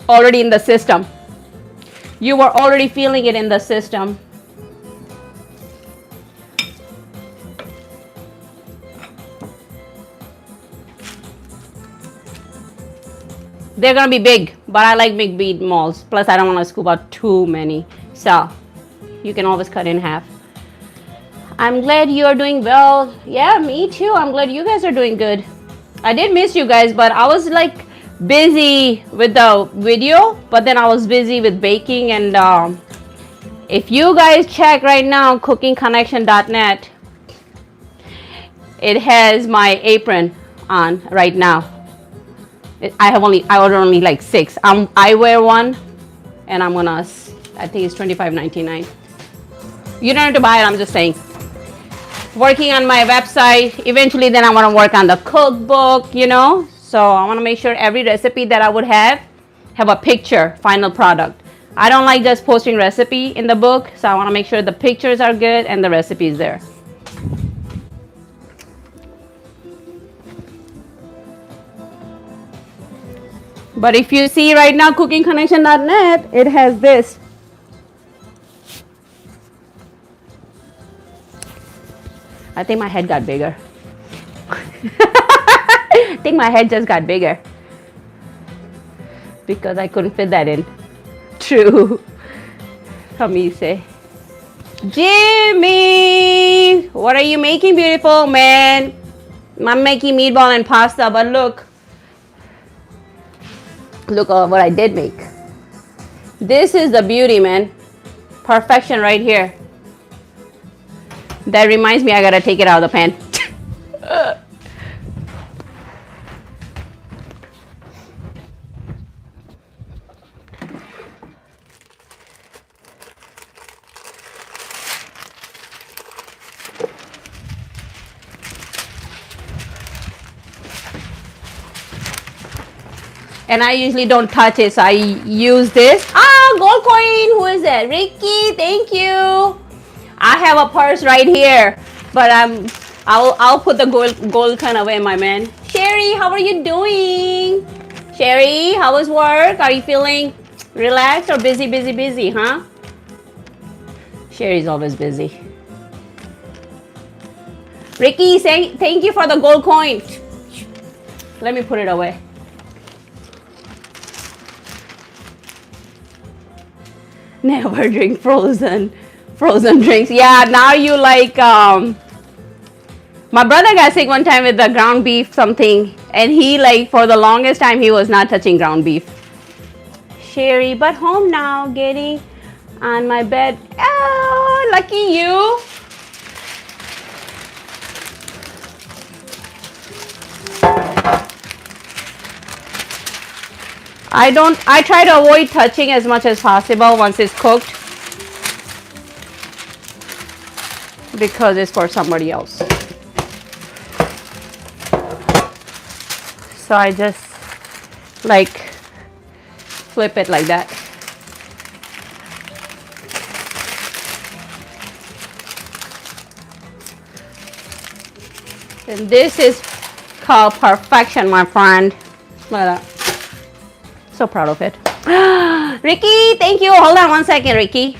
already in the system. You were already feeling it in the system. They're gonna be big, but I like big meatballs. Plus, I don't want to scoop out too many. So, you can always cut in half. I'm glad you're doing well. Yeah, me too. I'm glad you guys are doing good. I did miss you guys, but I was like busy with the video, but then I was busy with baking. And if you guys check right now, cookingconnection.net, it has my apron on right now. I ordered only like 6. I wear one, and I'm gonna, I think it's $25.99. You don't have to buy it, I'm just saying. Working on my website, eventually then I want to work on the cookbook, you know. So I want to make sure every recipe that I would have a picture, final product. I don't like just posting recipe in the book, so I want to make sure the pictures are good and the recipe is there. But if you see right now cookingconnection.net, it has this. I think my head got bigger. I think my head just got bigger because I couldn't fit that in. True. Let me say, Jimmy, what are you making, beautiful man? I'm making meatball and pasta, but look what I did make. This is the beauty, man. Perfection right here. That reminds me, I gotta take it out of the pan. And I usually don't touch it, so I use this. Ah, gold coin. Who is that? Ricky, thank you. I have a purse right here, but I'll put the gold coin away, my man. Sherry, how are you doing? Sherry, how was work? Are you feeling relaxed or busy, huh? Sherry's always busy. Ricky, thank you for the gold coin. Let me put it away. Never drink frozen drinks. Yeah, now you like, my brother got sick one time with the ground beef something, and he like, for the longest time, he was not touching ground beef. Sherry, but home now, getting on my bed. Oh, lucky you. I try to avoid touching as much as possible once it's cooked, because it's for somebody else. So I just like flip it like that. And this is called perfection, my friend. Look at that. So proud of it. Ricky, thank you. Hold on one second, Ricky.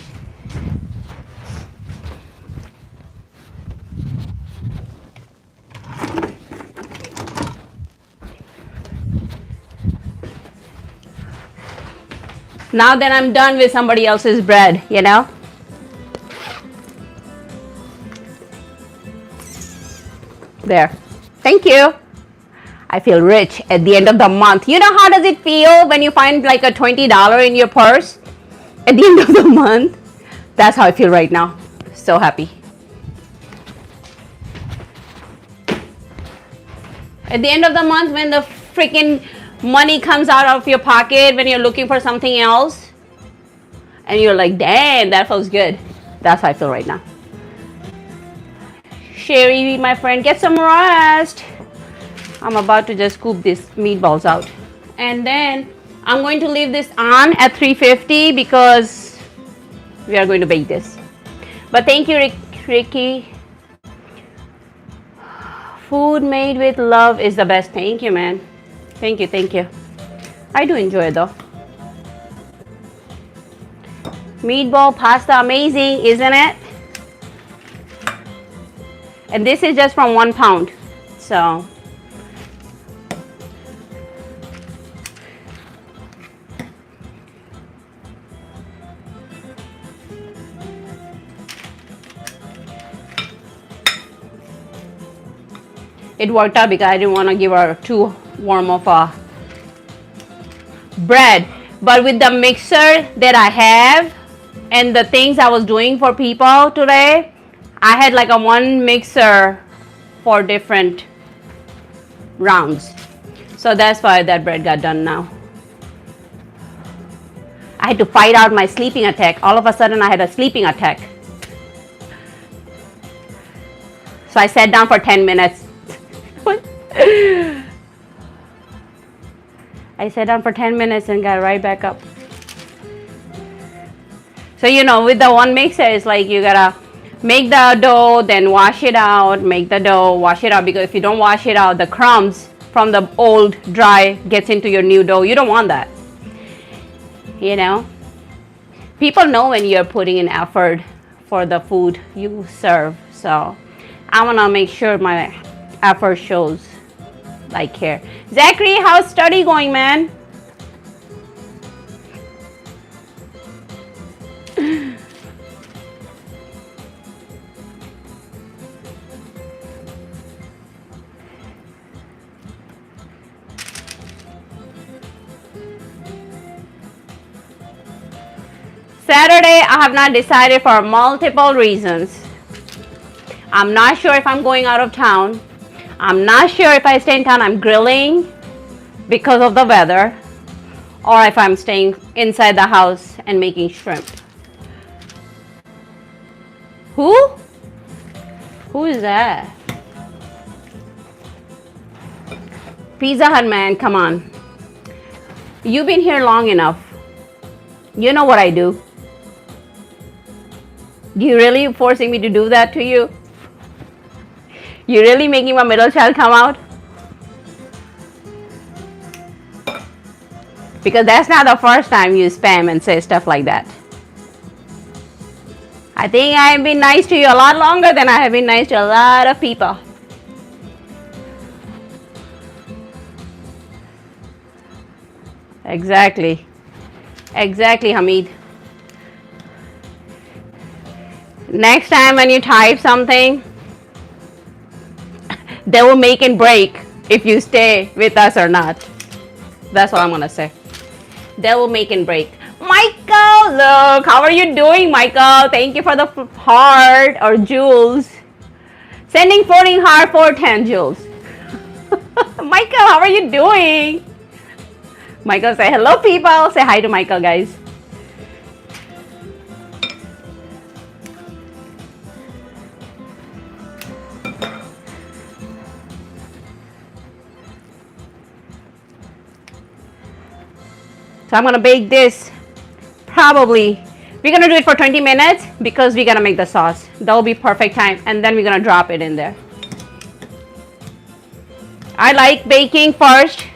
Now that I'm done with somebody else's bread, you know? There. Thank you. I feel rich at the end of the month. You know how does it feel when you find like a $20 in your purse at the end of the month? That's how I feel right now. So happy. At the end of the month, when the freaking money comes out of your pocket, when you're looking for something else, and you're like, damn, that feels good. That's how I feel right now. Sherry, my friend, get some rest. I'm about to just scoop these meatballs out. And then I'm going to leave this on at 350 because we are going to bake this. But thank you, Ricky. Food made with love is the best. Thank you, man. Thank you, thank you. I do enjoy it though. Meatball pasta, amazing, isn't it? And this is just from 1 pound. So it worked out because I didn't want to give her too warm of a bread. But with the mixer that I have and the things I was doing for people today, I had like a one mixer for different rounds. So that's why that bread got done now. I had to fight out my sleeping attack. All of a sudden I had a sleeping attack. So I sat down for 10 minutes. I sat down for 10 minutes and got right back up. So you know, with the one mixer, it's like you gotta make the dough, then wash it out, make the dough, wash it out, because if you don't wash it out, the crumbs from the old dry gets into your new dough. You don't want that. You know, people know when you're putting in effort for the food you serve. So I want to make sure my effort shows like here. Zachary, how's study going, man? Saturday, I have not decided for multiple reasons. I'm not sure if I'm going out of town. I'm not sure if I stay in town, I'm grilling because of the weather, or if I'm staying inside the house and making shrimp. Who? Who is that? Pizza Hut man, come on. You've been here long enough. You know what I do. You really forcing me to do that to you? You really making my middle child come out? Because that's not the first time you spam and say stuff like that. I think I've been nice to you a lot longer than I have been nice to a lot of people. Exactly. Exactly, Hamid. Next time when you type something, they will make and break if you stay with us or not. That's what I'm gonna say. They will make and break. Michael, look, how are you doing, Michael? Thank you for the heart or Jules. Sending 14 heart for 10 Jules. Michael, how are you doing? Michael, say hello, people. Say hi to Michael, guys. So I'm gonna bake this probably, we're gonna do it for 20 minutes because we're gonna make the sauce. That will be perfect time, and then we're gonna drop it in there. I like baking first.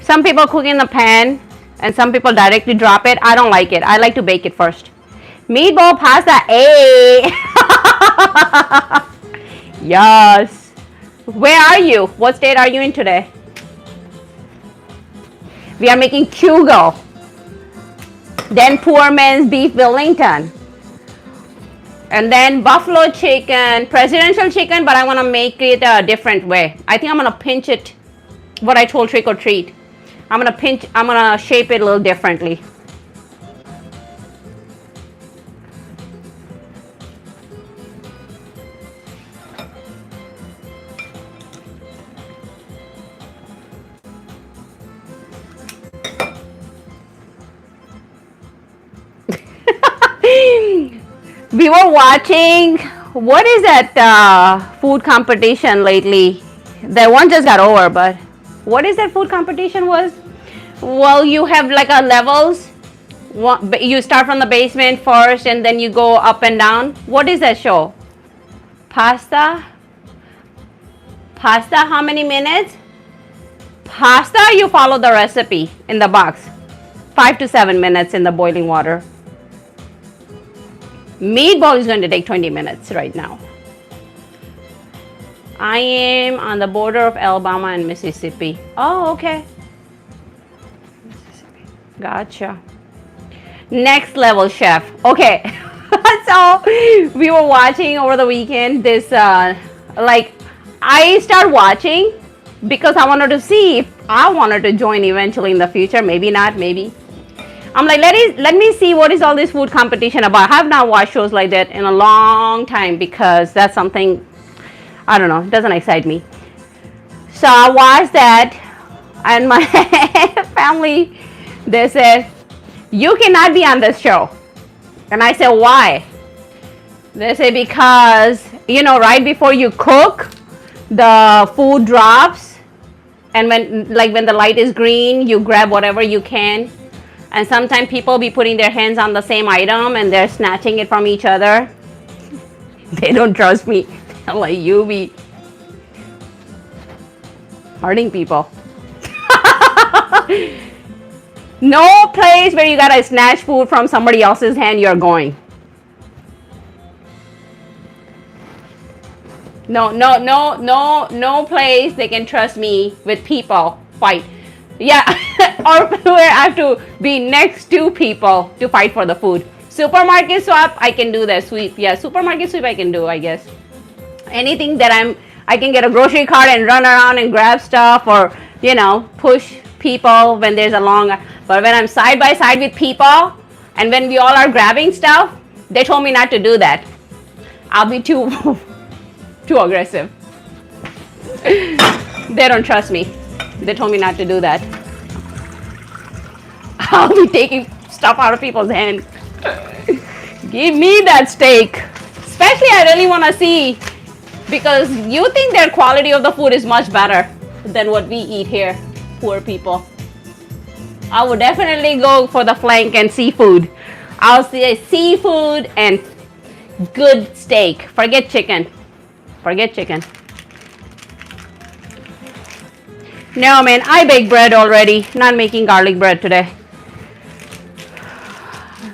Some people cook in the pan and some people directly drop it. I don't like it. I like to bake it first. Meatball pasta, hey! Yes. Where are you? What state are you in today? We are making Kugo, then poor man's beef Wellington, and then buffalo chicken, presidential chicken, but I want to make it a different way. I think I'm going to pinch it, what I told Trick or Treat. I'm going to shape it a little differently. We were watching, what is that food competition lately? That one just got over, but what is that food competition was? Well, you have like a levels. You start from the basement first and then you go up and down. What is that show? Pasta? Pasta, how many minutes? Pasta, you follow the recipe in the box. 5 to 7 minutes in the boiling water. Meatball is going to take 20 minutes right now. I am on the border of Alabama and Mississippi. Oh, okay. Mississippi. Gotcha. Next level chef. Okay. So we were watching over the weekend this, like, I started watching because I wanted to see if I wanted to join eventually in the future. Maybe not, maybe. I'm like, let me see what is all this food competition about. I have not watched shows like that in a long time because that's something, I don't know, it doesn't excite me. So I watched that And my family, they said, you cannot be on this show. And I said, why? They say, because, you know, right before you cook, the food drops. And when the light is green, you grab whatever you can. And sometimes people be putting their hands on the same item and they're snatching it from each other. They don't trust me. They're like, you be hurting people. No place where you gotta snatch food from somebody else's hand you're going. No place they can trust me with people fight. Yeah, or where I have to be next to people to fight for the food. Supermarket swap, I can do that. Sweep, yeah, supermarket sweep I can do, I guess. Anything that I can get a grocery cart and run around and grab stuff, or, you know, push people when there's a long, but when I'm side by side with people and when we all are grabbing stuff, they told me not to do that. I'll be too aggressive. They don't trust me. They told me not to do that. I'll be taking stuff out of people's hands. Give me that steak. Especially I really want to see, because you think their quality of the food is much better than what we eat here, poor people. I would definitely go for the flank and seafood. I'll say seafood and good steak. Forget chicken. Forget chicken. No, man, I baked bread already. Not making garlic bread today.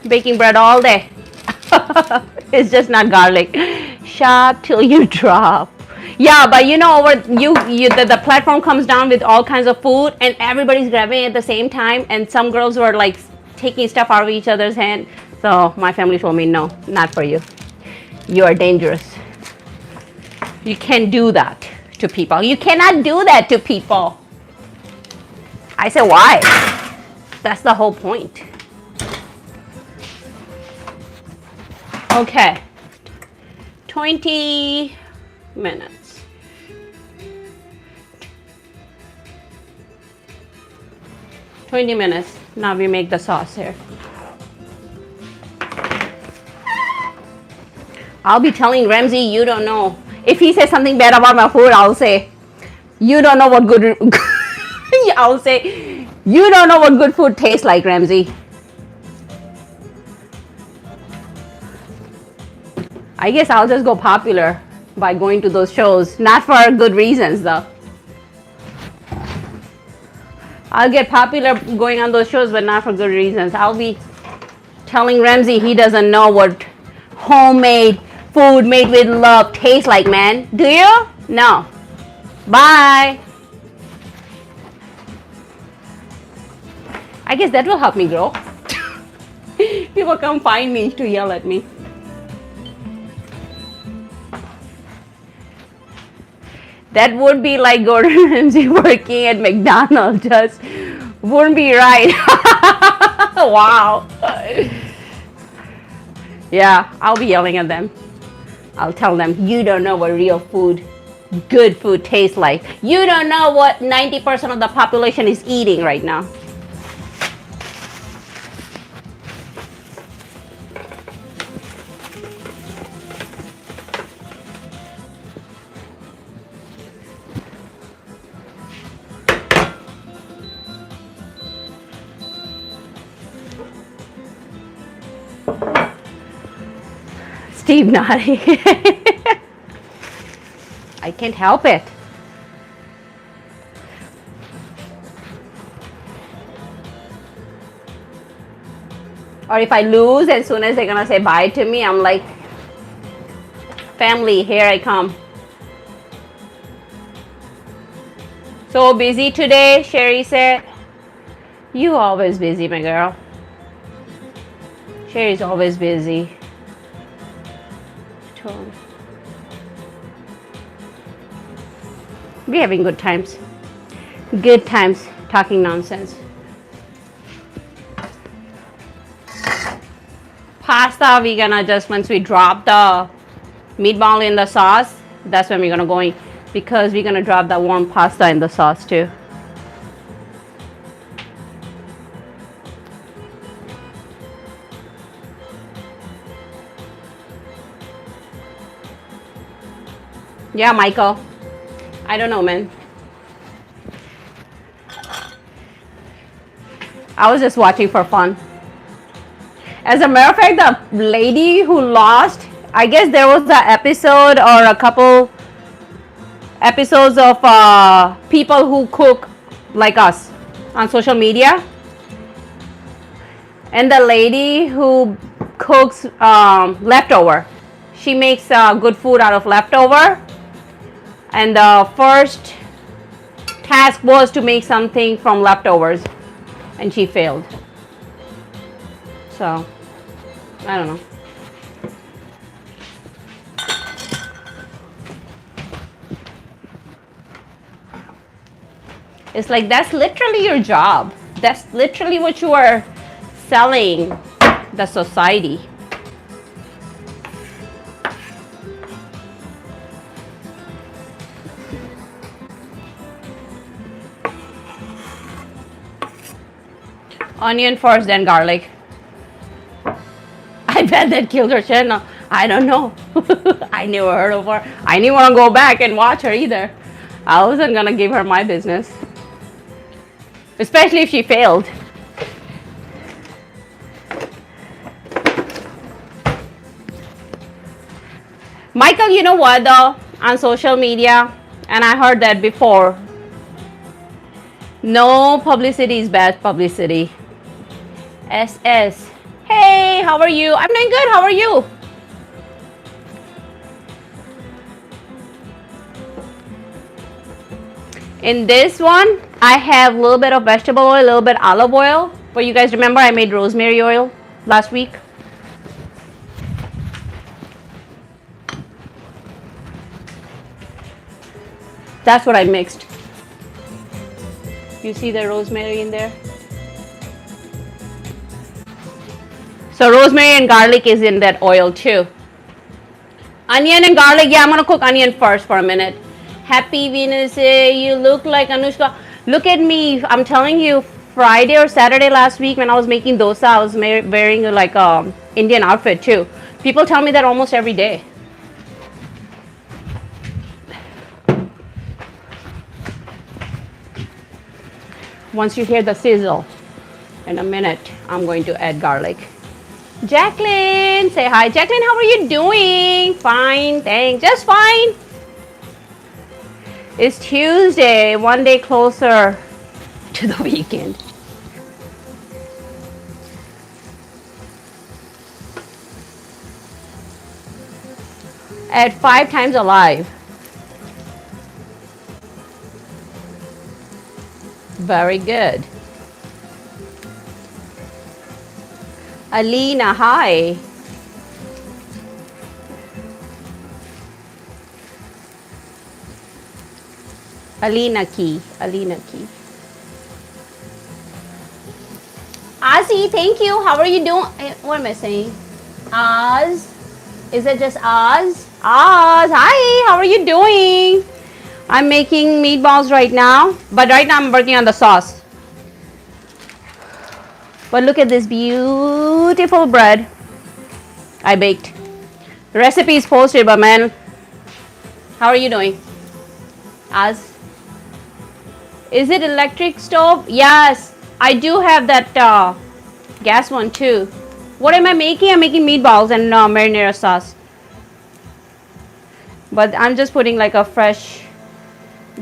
Baking bread all day. It's just not garlic. Shop till you drop. Yeah, but you know, the platform comes down with all kinds of food and everybody's grabbing at the same time, and some girls were like taking stuff out of each other's hand. So my family told me, no, not for you. You are dangerous. You can't do that to people. You cannot do that to people. I said, why? That's the whole point. Okay. 20 minutes. Now we make the sauce here. I'll be telling Ramsey, you don't know. If he says something bad about my food, I'll say, you don't know what good. I'll say, you don't know what good food tastes like, Ramsey. I guess I'll just go popular by going to those shows. Not for good reasons, though. I'll get popular going on those shows, but not for good reasons. I'll be telling Ramsey he doesn't know what homemade food made with love tastes like, man. Do you? No. Bye. I guess that will help me grow. People come find me to yell at me. That would be like Gordon Ramsay working at McDonald's. Just wouldn't be right. Wow. Yeah, I'll be yelling at them. I'll tell them, you don't know what real food, good food tastes like. You don't know what 90% of the population is eating right now. Steve nodding. I can't help it. Or if I lose, as soon as they're gonna say bye to me, I'm like, family, here I come. So busy today, Sherry said. You always busy, my girl. Sherry's always busy. We're having good times. Good times talking nonsense. Pasta, we're gonna just, once we drop the meatball in the sauce, that's when we're gonna go in, because we're gonna drop the warm pasta in the sauce too. Yeah, Michael. I don't know, man. I was just watching for fun. As a matter of fact, the lady who lost, I guess there was an episode or a couple episodes of people who cook like us on social media. And the lady who cooks leftover, she makes good food out of leftover. And the first task was to make something from leftovers, and she failed. So, I don't know. It's like, that's literally your job. That's literally what you are selling the society. Onion first, then garlic. I bet that killed her channel. I don't know. I never heard of her. I didn't want to go back and watch her either. I wasn't gonna give her my business, especially if she failed. Michael, you know what though? On social media, and I heard that before, no publicity is bad publicity. SS. Hey, how are you? I'm doing good. How are you? In this one, I have a little bit of vegetable oil, a little bit olive oil. But you guys remember I made rosemary oil last week? That's what I mixed. You see the rosemary in there? So rosemary and garlic is in that oil too. Onion and garlic, yeah, I'm gonna cook onion first for a minute. Happy Venus, you look like Anushka. Look at me, I'm telling you, Friday or Saturday last week when I was making dosa, I was wearing like a Indian outfit too. People tell me that almost every day. Once you hear the sizzle, in a minute, I'm going to add garlic. Jacqueline, say hi. Jacqueline, how are you doing? Fine, thanks. Just fine. It's Tuesday, one day closer to the weekend. At 5 times alive. Very good. Alina, hi. Alina Key. Ozzy, thank you. How are you doing? What am I saying? Oz. Is it just Oz? Oz, hi. How are you doing? I'm making meatballs right now, but right now I'm working on the sauce. But look at this beautiful bread I baked. The recipe is posted, but man, how are you doing? Oz? Is it electric stove? Yes, I do have that gas one too. What am I making? I'm making meatballs and marinara sauce. But I'm just putting like a fresh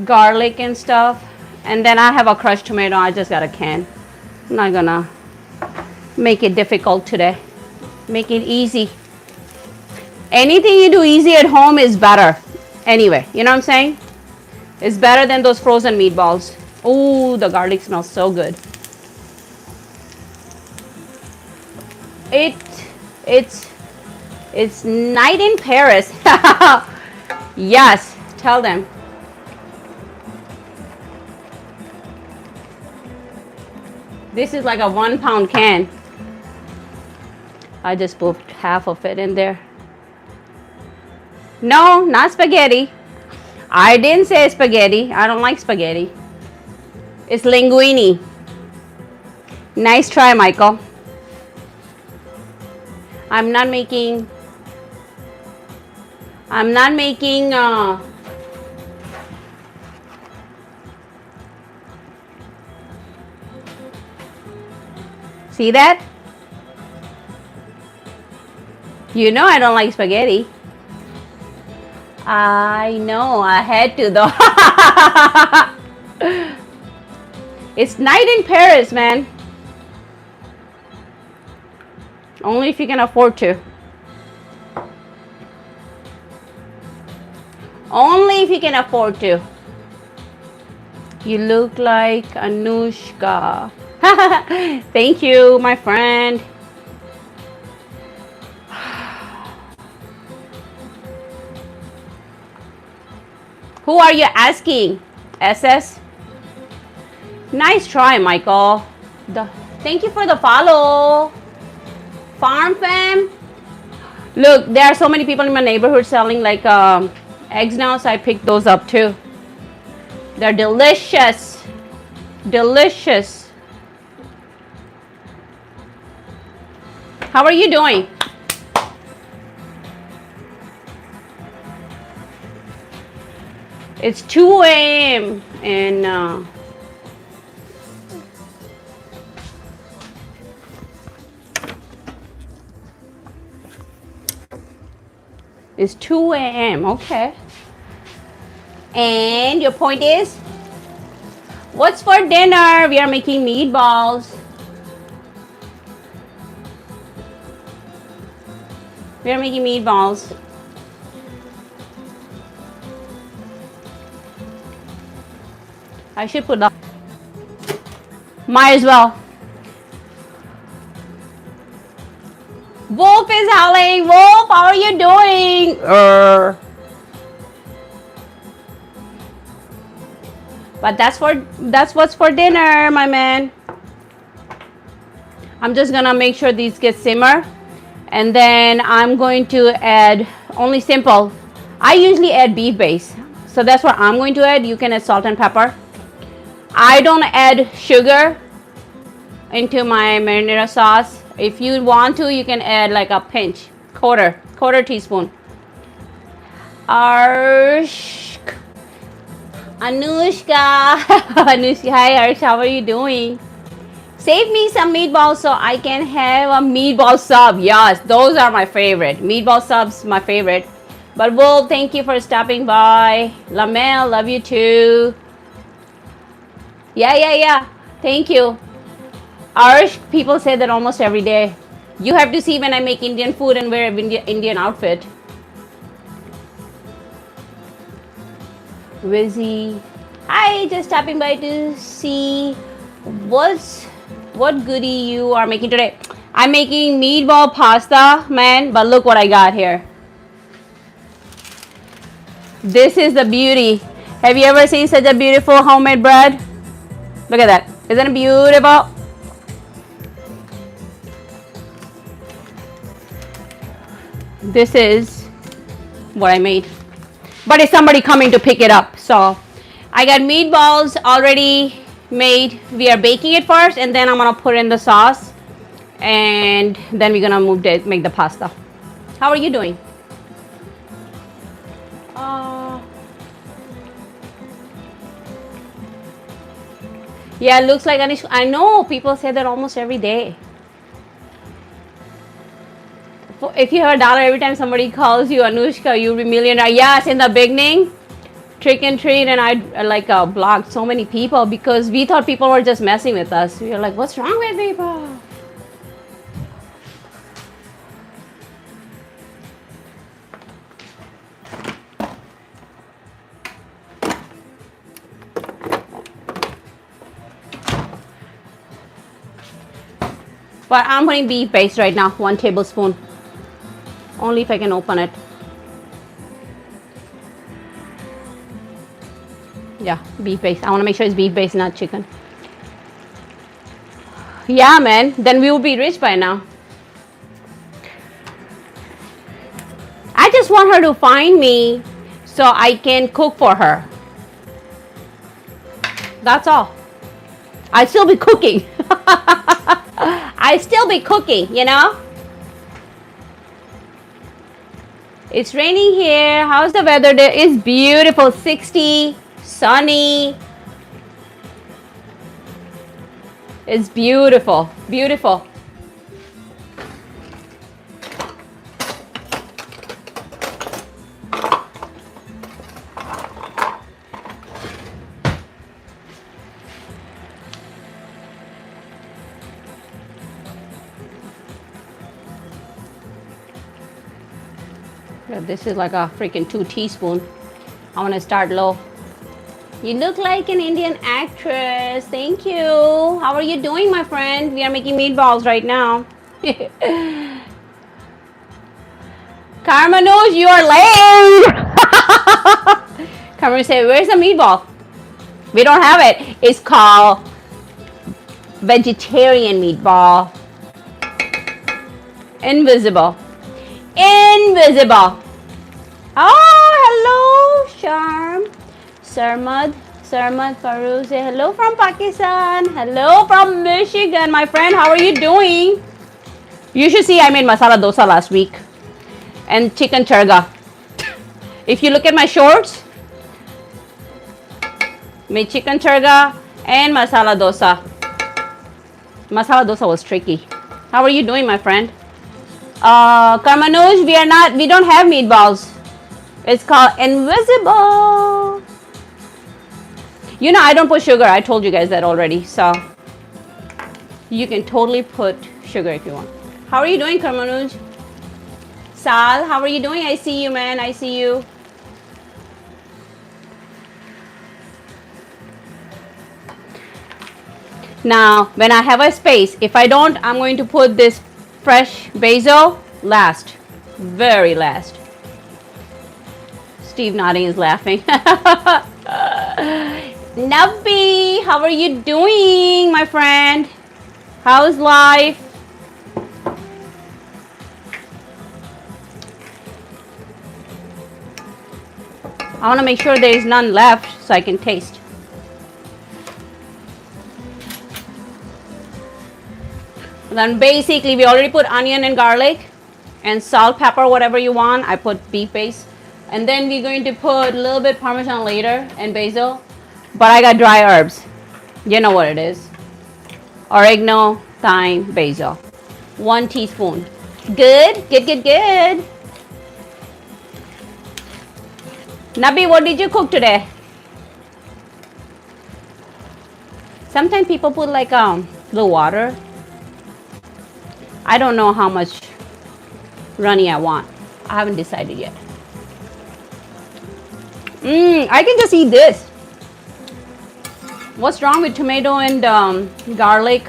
garlic and stuff. And then I have a crushed tomato. I just got a can. I'm not gonna make it difficult today. Make it easy. Anything you do easy at home is better. Anyway, you know what I'm saying? It's better than those frozen meatballs. Oh, the garlic smells so good. It's night in Paris. Yes, tell them. This is like a 1 pound can. I just put half of it in there. No, not spaghetti. I didn't say spaghetti. I don't like spaghetti. It's linguine. Nice try, Michael. I'm not making See that? You know I don't like spaghetti. I know, I had to though. It's night in Paris, man. Only if you can afford to. Only if you can afford to. You look like Anushka. Thank you, my friend. Who are you asking? SS? Nice try, Michael. Thank you for the follow. Farm fam. Look, there are so many people in my neighborhood selling like eggs now, so I picked those up too. They're delicious. Delicious. How are you doing? It's 2 a.m. and it's 2 a.m. Okay. And your point is, what's for dinner? We are making meatballs. We are making meatballs. I should put that. Might as well. Wolf is howling. Wolf, how are you doing? But that's what's for dinner, my man. I'm just gonna make sure these get simmer, and then I'm going to add only simple. I usually add beef base, so that's what I'm going to add. You can add salt and pepper. I don't add sugar into my marinara sauce. If you want to, you can add like a pinch, quarter teaspoon. Anushka. Anushka, hi Arsh, how are you doing? Save me some meatballs so I can have a meatball sub. Yes, those are my favorite. Meatball subs, my favorite. But Wolf, thank you for stopping by. Lamel, love you too. Yeah. Thank you. Arsh, people say that almost every day. You have to see when I make Indian food and wear an Indian outfit. Rizzy, hi, just stopping by to see what goodie you are making today. I'm making meatball pasta, man, but look what I got here. This is the beauty. Have you ever seen such a beautiful homemade bread? Look at that. Isn't it beautiful? This is what I made. But it's somebody coming to pick it up. So I got meatballs already made. We are baking it first, and then I'm gonna put in the sauce, and then we're gonna make the pasta. How are you doing? Yeah, it looks like Anish. I know people say that almost every day. If you have $1 every time somebody calls you Anushka, you'll be millionaire. Yes, in the beginning, trick and treat, and I blocked so many people because we thought people were just messing with us. We were like, what's wrong with people? But I'm putting beef base right now, 1 tablespoon. Only if I can open it. Yeah, beef base. I want to make sure it's beef base, not chicken. Yeah, man. Then we will be rich by now. I just want her to find me so I can cook for her. That's all. I still be cooking. I still be cooking, you know. It's raining here. How's the weather there? It's beautiful. 60, sunny. It's beautiful. Beautiful. This is like a freaking 2 teaspoons. I want to start low. You look like an Indian actress. Thank you. How are you doing, my friend? We are making meatballs right now. Carmenus, you are late. Carmen said, where's the meatball? We don't have it. It's called vegetarian meatball. Invisible. Invisible. Oh, hello, Charm. Sarmad Farouk say hello from Pakistan. Hello from Michigan, my friend. How are you doing? You should see I made masala dosa last week. And chicken charga. If you look at my shorts, made chicken charga and masala dosa. Masala dosa was tricky. How are you doing, my friend? Karmanuj, we don't have meatballs. It's called invisible. You know, I don't put sugar. I told you guys that already. So, you can totally put sugar if you want. How are you doing, Karmanuj? Sal, how are you doing? I see you, man. I see you. Now, when I have a space, if I don't, I'm going to put this fresh basil last. Very last. Steve nodding is laughing. Nubby, how are you doing, my friend? How's life? I want to make sure there is none left so I can taste. Then basically we already put onion and garlic and salt, pepper, whatever you want. I put beef base. And then we're going to put a little bit Parmesan later and basil. But I got dry herbs. You know what it is. Oregano, thyme, basil. 1 teaspoon. Good, good, good, good. Nabi, what did you cook today? Sometimes people put like the water. I don't know how much runny I want. I haven't decided yet. I can just eat this. What's wrong with tomato and garlic?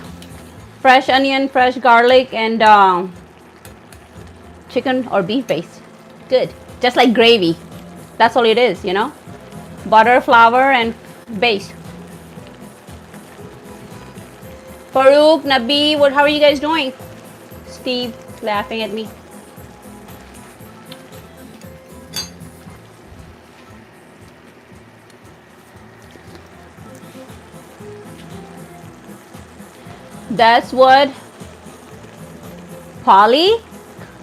Fresh onion, fresh garlic, and chicken or beef base. Good. Just like gravy. That's all it is, you know. Butter, flour, and base. Farouk, Nabi, how are you guys doing? Steve laughing at me. That's what Polly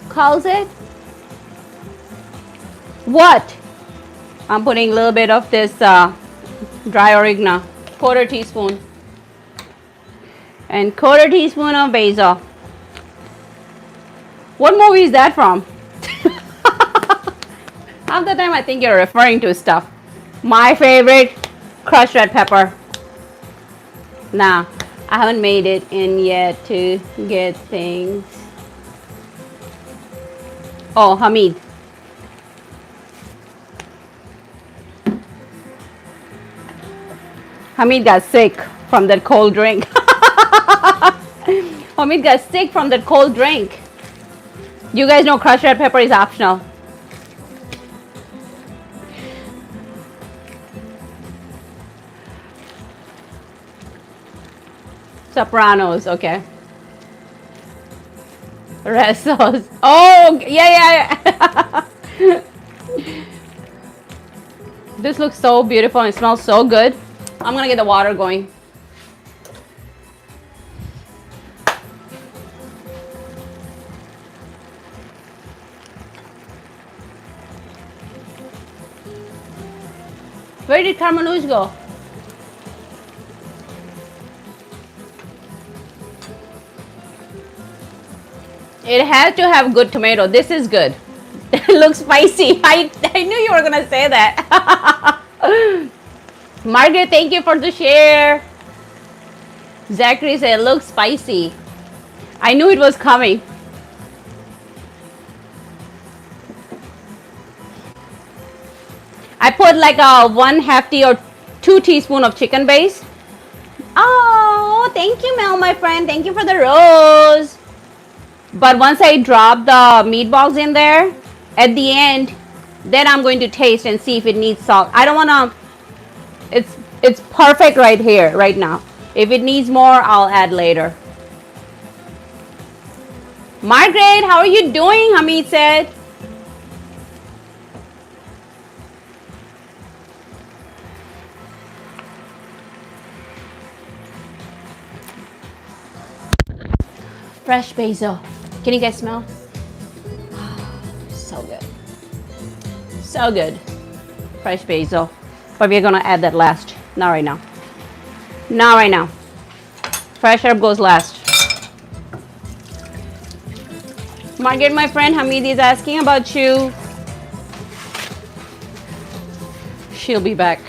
calls it. What? I'm putting a little bit of this dry oregano, 1/4 teaspoon, and 1/4 teaspoon of basil. What movie is that from? Half the time I think you're referring to stuff. My favorite, crushed red pepper. Nah, I haven't made it in yet to get things. Oh, Hamid. Hamid got sick from that cold drink. Hamid got sick from that cold drink. You guys know crushed red pepper is optional. Sopranos, okay. Red sauce. Oh, yeah. This looks so beautiful and it smells so good. I'm gonna get the water going. Where did Carmelouge go? It has to have good tomato. This is good. It looks spicy. I knew you were gonna say that. Margaret, thank you for the share. Zachary said it looks spicy. I knew it was coming. I put like a 1/2 tea or 2 teaspoons of chicken base. Oh, thank you, Mel, my friend. Thank you for the rose. But once I drop the meatballs in there, at the end, then I'm going to taste and see if it needs salt. I don't want to, it's perfect right here, right now. If it needs more, I'll add later. Margaret, how are you doing? Hamid said. Fresh basil. Can you guys smell? So good. So good. Fresh basil. But we're gonna add that last. Not right now. Not right now. Fresh herb goes last. Margaret, my friend, Hamid is asking about you. She'll be back.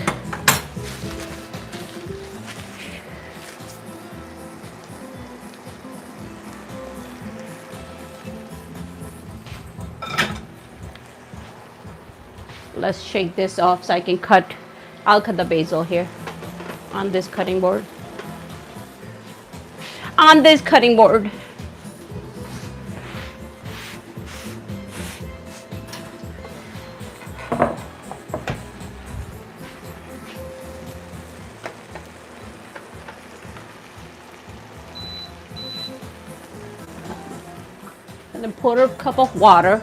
Let's shake this off so I can cut. I'll cut the basil here on this cutting board. On this cutting board. And then quarter cup of water.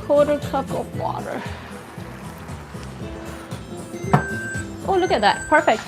Quarter cup of water. Oh, look at that. Perfect.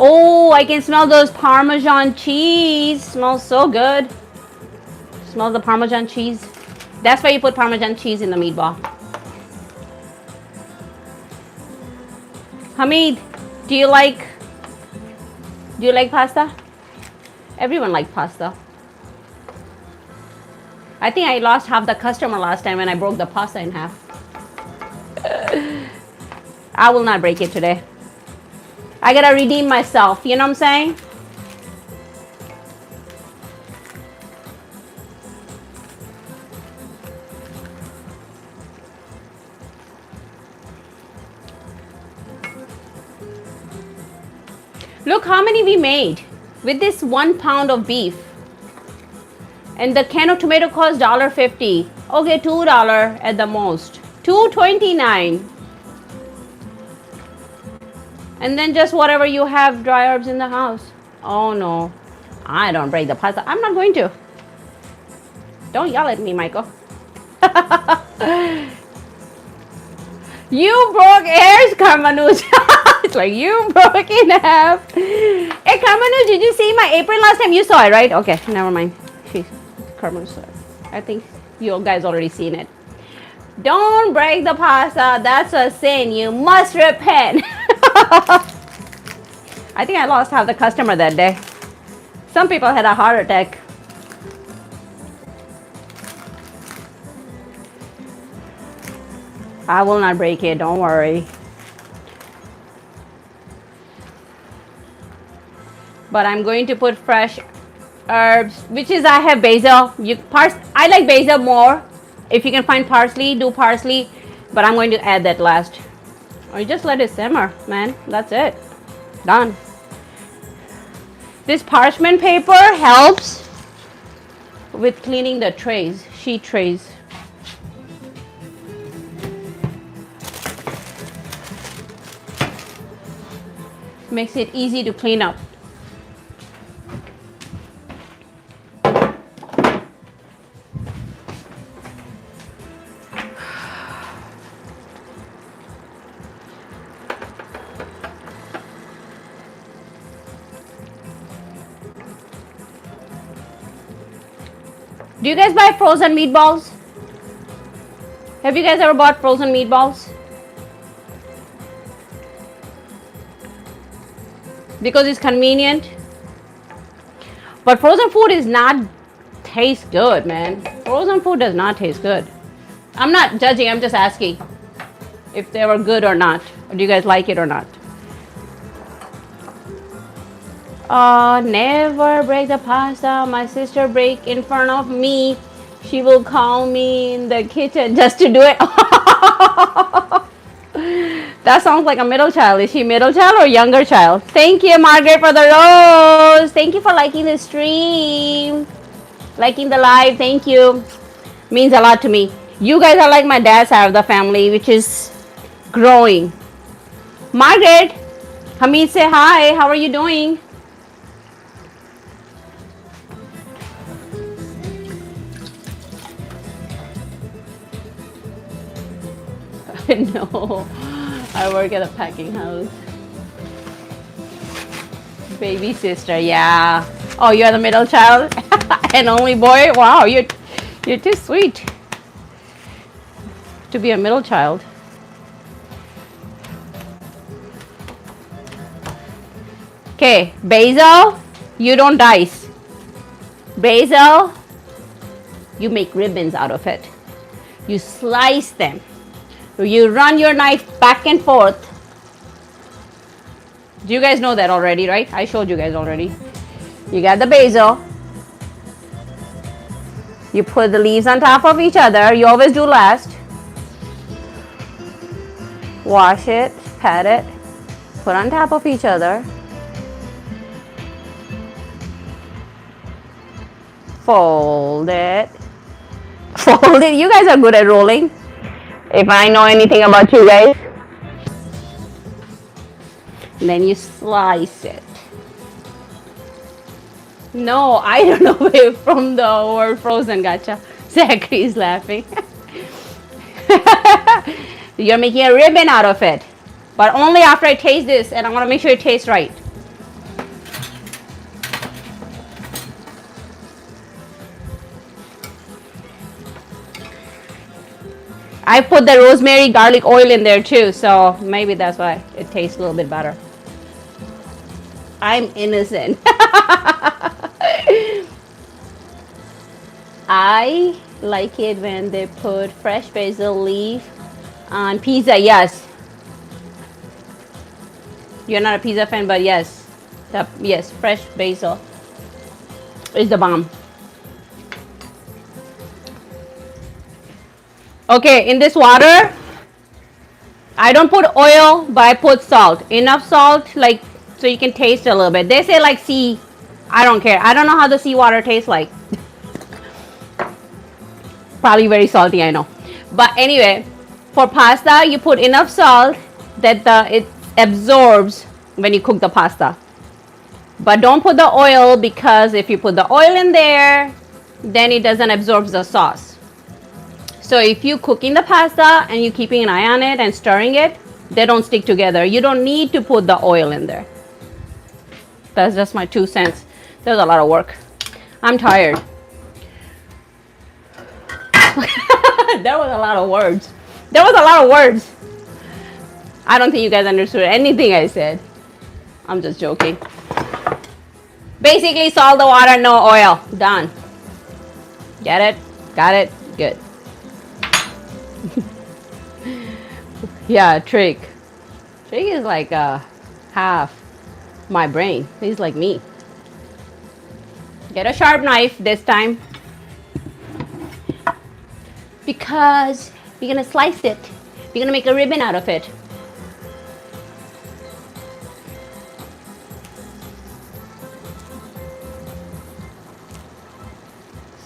Oh, I can smell those Parmesan cheese. Smells so good. Smell the Parmesan cheese. That's why you put Parmesan cheese in the meatball. Hamid, do you like pasta? Everyone likes pasta. I think I lost half the customer last time when I broke the pasta in half. I will not break it today. I gotta redeem myself, you know what I'm saying? Look how many we made with this 1 pound of beef. And the can of tomato cost $1.50. Okay, $2 at the most. $2.29. And then just whatever you have dry herbs in the house. Oh no, I don't break the pasta. I'm not going to. Don't yell at me, Michael. You broke hairs, Karmanuj. It's like you broke in half. Hey, Karmanuj, did you see my apron last time? You saw it, right? Okay, never mind. Karmanuj, I think you guys already seen it. Don't break the pasta. That's a sin. You must repent. I think I lost half the customer that day. Some people had a heart attack. I will not break it, don't worry. But I'm going to put fresh herbs, which is I have basil. I like basil more. If you can find parsley, do parsley. But I'm going to add that last. Or you just let it simmer, man. That's it. Done. This parchment paper helps with cleaning the trays, sheet trays. Makes it easy to clean up. Do you guys buy frozen meatballs? Have you guys ever bought frozen meatballs? Because it's convenient. But frozen food is not taste good, man. Frozen food does not taste good. I'm not judging, I'm just asking if they were good or not. Or do you guys like it or not? Never break the pasta. My sister break in front of me. She will call me in the kitchen just to do it. That sounds like a middle child. Is she middle child or younger child? Thank you, Margaret, for the rose. Thank you for liking the stream. Liking the live. Thank you. Means a lot to me. You guys are like my dad's side of the family, which is growing. Margaret, Hamid, say hi. How are you doing? No, I work at a packing house. Baby sister, yeah. Oh, you're the middle child and only boy. Wow, you're too sweet to be a middle child. Okay, basil, you don't dice. Basil, you make ribbons out of it. You slice them. You run your knife back and forth. Do you guys know that already, right? I showed you guys already. You got the basil. You put the leaves on top of each other. You always do last. Wash it, pat it, put on top of each other. Fold it. Fold it. You guys are good at rolling. If I know anything about you guys. Then you slice it. No, I don't know where from the word frozen. Gotcha. Zachary is laughing. You're making a ribbon out of it. But only after I taste this, and I want to make sure it tastes right. I put the rosemary garlic oil in there too, so maybe that's why it tastes a little bit better. I'm innocent. I like it when they put fresh basil leaf on pizza, yes. You're not a pizza fan, but yes. Yes, fresh basil is the bomb. Okay, in this water, I don't put oil, but I put salt. Enough salt, like, so you can taste a little bit. They say like sea. I don't care. I don't know how the seawater tastes like. Probably very salty, I know. But anyway, for pasta, you put enough salt that it absorbs when you cook the pasta. But don't put the oil, because if you put the oil in there, then it doesn't absorb the sauce. So if you're cooking the pasta and you're keeping an eye on it and stirring it, they don't stick together. You don't need to put the oil in there. That's just my 2 cents. There's a lot of work. I'm tired. There was a lot of words. There was a lot of words. I don't think you guys understood anything I said. I'm just joking. Basically, salt the water, no oil. Done. Get it? Got it? Good. Yeah, Trick. Trick is like half my brain. He's like me. Get a sharp knife this time, because we're gonna slice it. We're gonna make a ribbon out of it.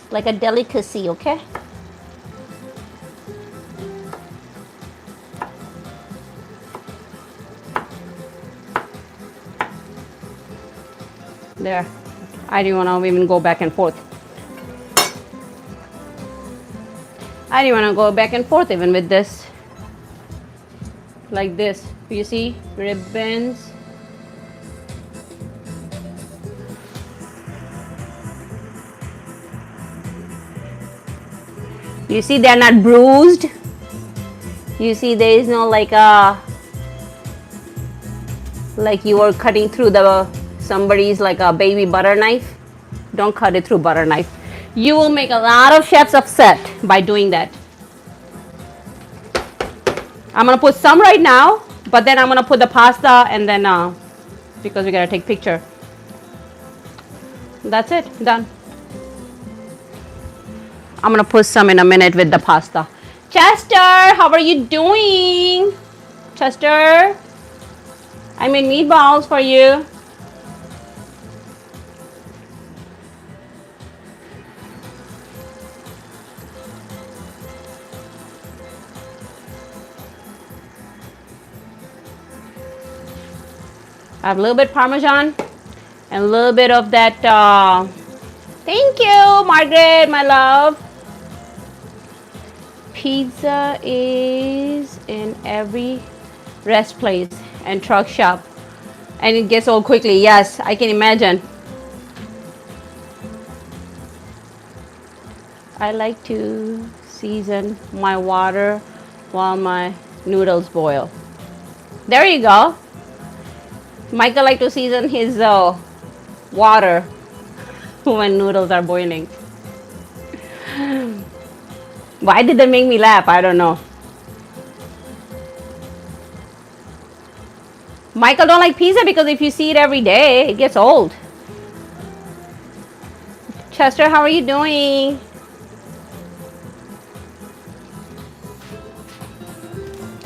It's like a delicacy, okay? There. I didn't want to even go back and forth. I didn't want to go back and forth even with this. Like this. You see? Ribbons. You see, they're not bruised. You see, there is no like you are cutting through somebody's like a baby butter knife. Don't cut it through butter knife. You will make a lot of chefs upset by doing that. I'm gonna put some right now, but then I'm gonna put the pasta and then because we gotta take picture. That's it, done. I'm gonna put some in a minute with the pasta. Chester, how are you doing? Chester, I made meatballs for you. I have a little bit Parmesan and a little bit of that. Thank you, Margaret, my love. Pizza is in every rest place and truck shop, and it gets old quickly. Yes, I can imagine. I like to season my water while my noodles boil. There you go. Michael likes to season his water when noodles are boiling. Why did that make me laugh? I don't know. Michael don't like pizza because if you see it every day, it gets old. Chester, how are you doing?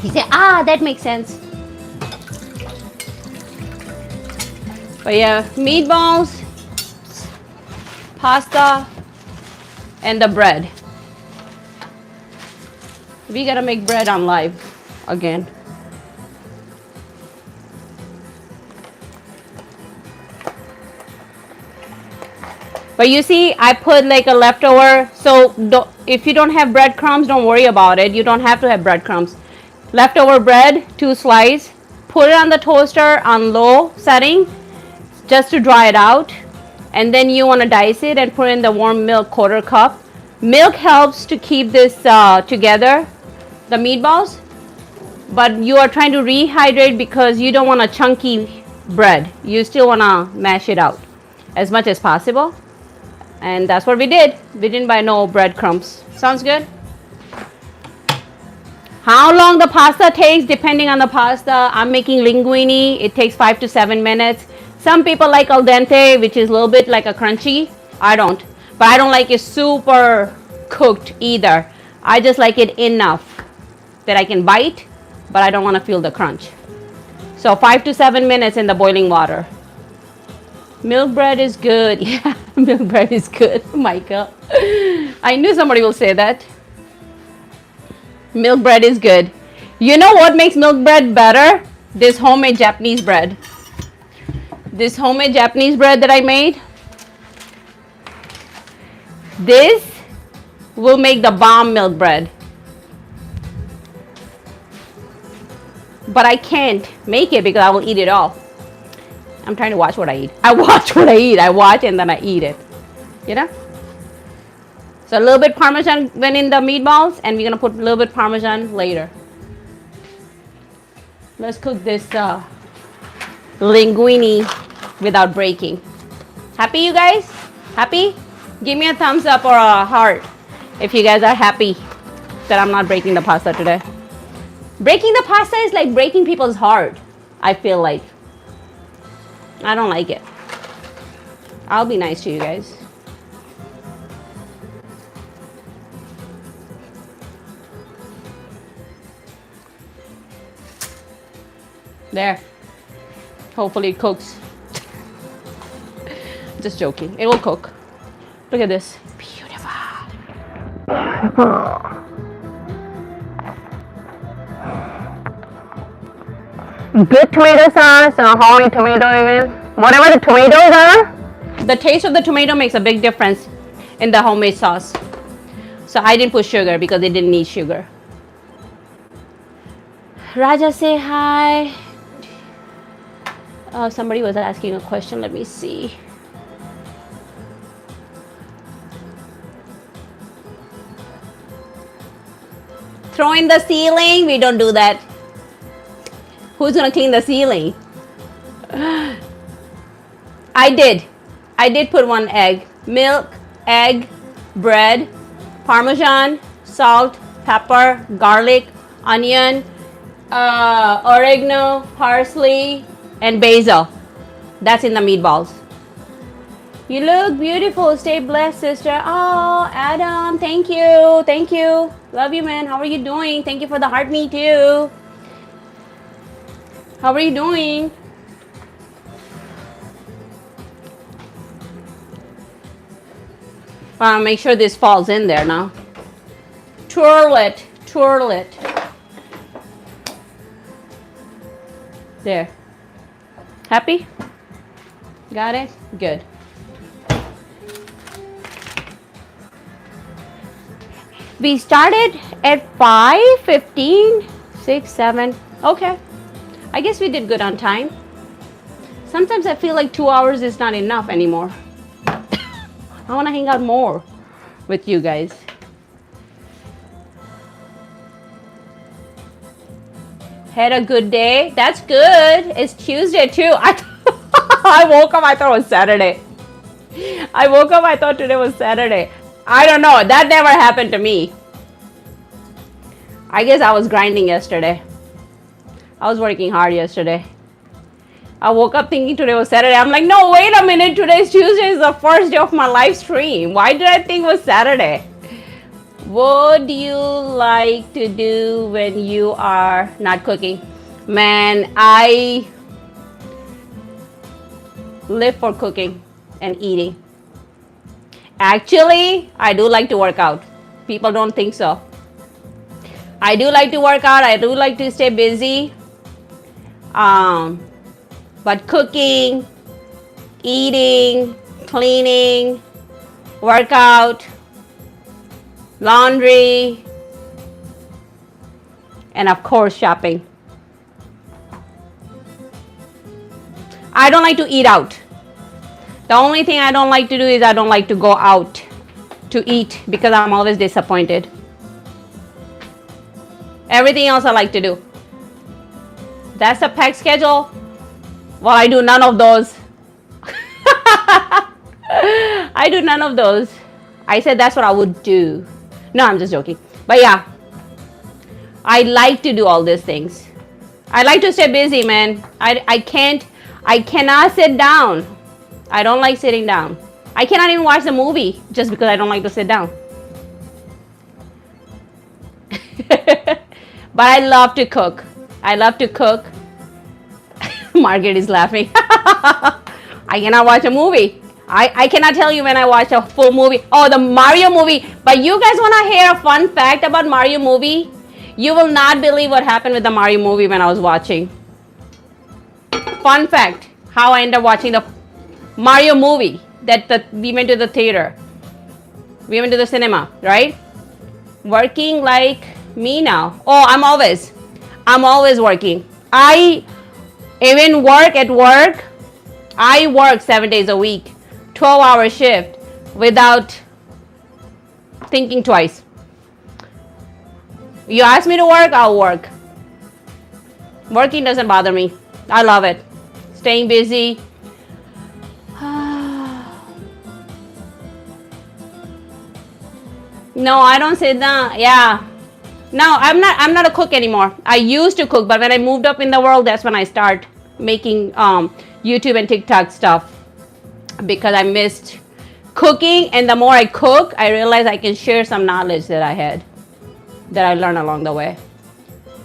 He said, that makes sense. But yeah, meatballs, pasta, and the bread. We gotta make bread on live again. But you see, I put like a leftover, so if you don't have breadcrumbs, don't worry about it. You don't have to have breadcrumbs. Leftover bread, 2 slices, put it on the toaster on low setting, just to dry it out. And then you want to dice it and put in the warm milk, 1/4 cup. Milk helps to keep this together, the meatballs. But you are trying to rehydrate because you don't want a chunky bread. You still want to mash it out as much as possible. And that's what we did. We didn't buy no breadcrumbs. Sounds good? How long the pasta takes, depending on the pasta. I'm making linguine. It takes 5 to 7 minutes. Some people like al dente, which is a little bit like a crunchy. I don't. But I don't like it super cooked either. I just like it enough that I can bite, but I don't want to feel the crunch. So 5 to 7 minutes in the boiling water. Milk bread is good. Yeah, milk bread is good, Michael. I knew somebody will say that. Milk bread is good. You know what makes milk bread better? This homemade Japanese bread. This homemade Japanese bread that I made. This will make the bomb milk bread. But I can't make it because I will eat it all. I'm trying to watch what I eat. I watch what I eat. I watch and then I eat it. You know? So a little bit Parmesan went in the meatballs, and we're going to put a little bit Parmesan later. Let's cook this linguine without breaking. Happy, you guys? Happy? Give me a thumbs up or a heart if you guys are happy that I'm not breaking the pasta today. Breaking the pasta is like breaking people's heart, I feel like. I don't like it. I'll be nice to you guys. There. Hopefully it cooks. Just joking. It will cook. Look at this. Beautiful. Good tomato sauce or homemade tomato even. Whatever the tomatoes are, the taste of the tomato makes a big difference in the homemade sauce. So I didn't put sugar because they didn't need sugar. Raja, say hi. Oh, somebody was asking a question. Let me see. Throw in the ceiling. We don't do that. Who's gonna clean the ceiling? I did put one egg. Milk, egg, bread, Parmesan, salt, pepper, garlic, onion, oregano, parsley, and basil. That's in the meatballs. You look beautiful. Stay blessed, sister. Oh, Adam, thank you. Thank you. Love you, man. How are you doing? Thank you for the heart, me too. How are you doing? Make sure this falls in there now. Twirl it. Twirl it. There. Happy? Got it? Good. We started at 5:15, 6, 7. Okay. I guess we did good on time. Sometimes I feel like 2 hours is not enough anymore. I want to hang out more with you guys. Had a good day. That's good. It's Tuesday too. I woke up, I thought it was Saturday. I woke up, I thought today was Saturday. I don't know. That never happened to me. I guess I was grinding yesterday. I was working hard yesterday. I woke up thinking today was Saturday. I'm like, no, wait a minute. Today's Tuesday is the first day of my live stream. Why did I think it was Saturday? What do you like to do when you are not cooking? Man, I live for cooking and eating. Actually, I do like to work out. People don't think so. I do like to work out. I do like to stay busy. But cooking, eating, cleaning, workout, laundry, and of course shopping. I don't like to eat out. The only thing I don't like to do is I don't like to go out to eat because I'm always disappointed. Everything else I like to do. That's the packed schedule. Well, I do none of those. I do none of those. I said that's what I would do. No, I'm just joking. But yeah, I like to do all these things. I like to stay busy, man. I cannot sit down. I don't like sitting down. I cannot even watch the movie just because I don't like to sit down. But I love to cook. I love to cook. Margaret is laughing. I cannot watch a movie. I cannot tell you when I watch a full movie. Oh, the Mario movie. But you guys want to hear a fun fact about Mario movie? You will not believe what happened with the Mario movie when I was watching. Fun fact. How I ended up watching the Mario movie. We went to the theater. We went to the cinema, right? Working like me now. Oh, I'm always working. I even work at work. I work 7 days a week, 12-hour shift without thinking twice. You ask me to work, I'll work. Working doesn't bother me. I love it. Staying busy. No, I don't sit down. Yeah. No, I'm not a cook anymore. I used to cook, but when I moved up in the world, that's when I start making YouTube and TikTok stuff because I missed cooking. And the more I cook, I realize I can share some knowledge that I learned along the way.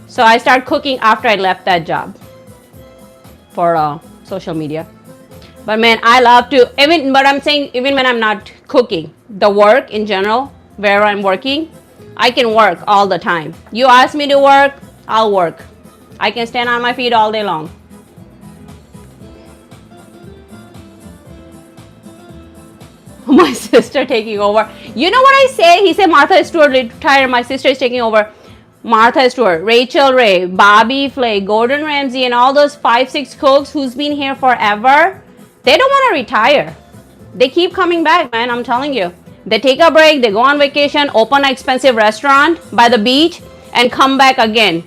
So I started cooking after I left that job for social media. But man, I love to, even when I'm not cooking, the work in general, where I'm working, I can work all the time. You ask me to work, I'll work. I can stand on my feet all day long. My sister taking over. You know what I say? He said Martha Stewart retired. My sister is taking over. Martha Stewart, Rachel Ray, Bobby Flay, Gordon Ramsay, and all those 5-6 cooks who's been here forever, they don't want to retire. They keep coming back, man. I'm telling you. They take a break, they go on vacation, open an expensive restaurant by the beach. and come back again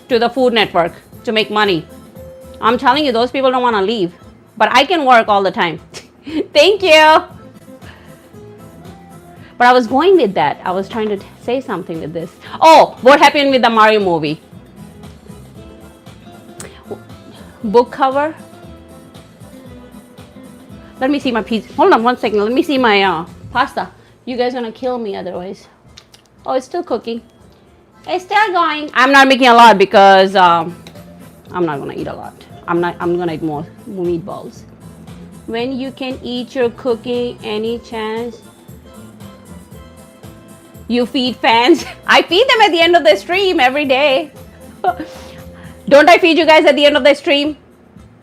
to the Food Network to make money. I'm telling you, those people don't want to leave. But I can work all the time. Thank you. But I was going with that. I was trying to say something with this. Oh, what happened with the Mario movie? Book cover. Let me see my pizza. Hold on one second. Let me see my pasta. You guys are gonna kill me otherwise. Oh, it's still cooking. It's still going. I'm not making a lot because I'm not gonna eat a lot. I'm gonna eat more meatballs. When you can eat your cooking, any chance you feed fans? I feed them at the end of the stream every day. Don't I feed you guys at the end of the stream?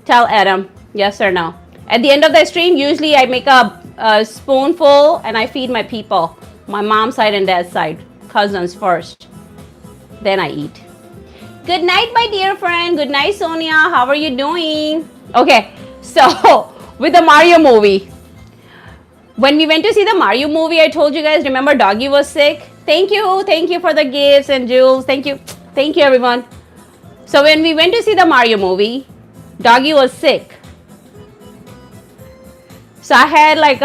Tell Adam, yes or no. At the end of the stream, usually I make a spoonful and I feed my people. My mom's side and dad's side. Cousins first. Then I eat. Good night, my dear friend. Good night, Sonia. How are you doing? Okay, so with the Mario movie. When we went to see the Mario movie, I told you guys, remember Doggy was sick? Thank you for the gifts and Jules. Thank you everyone. So when we went to see the Mario movie, Doggy was sick. So I had like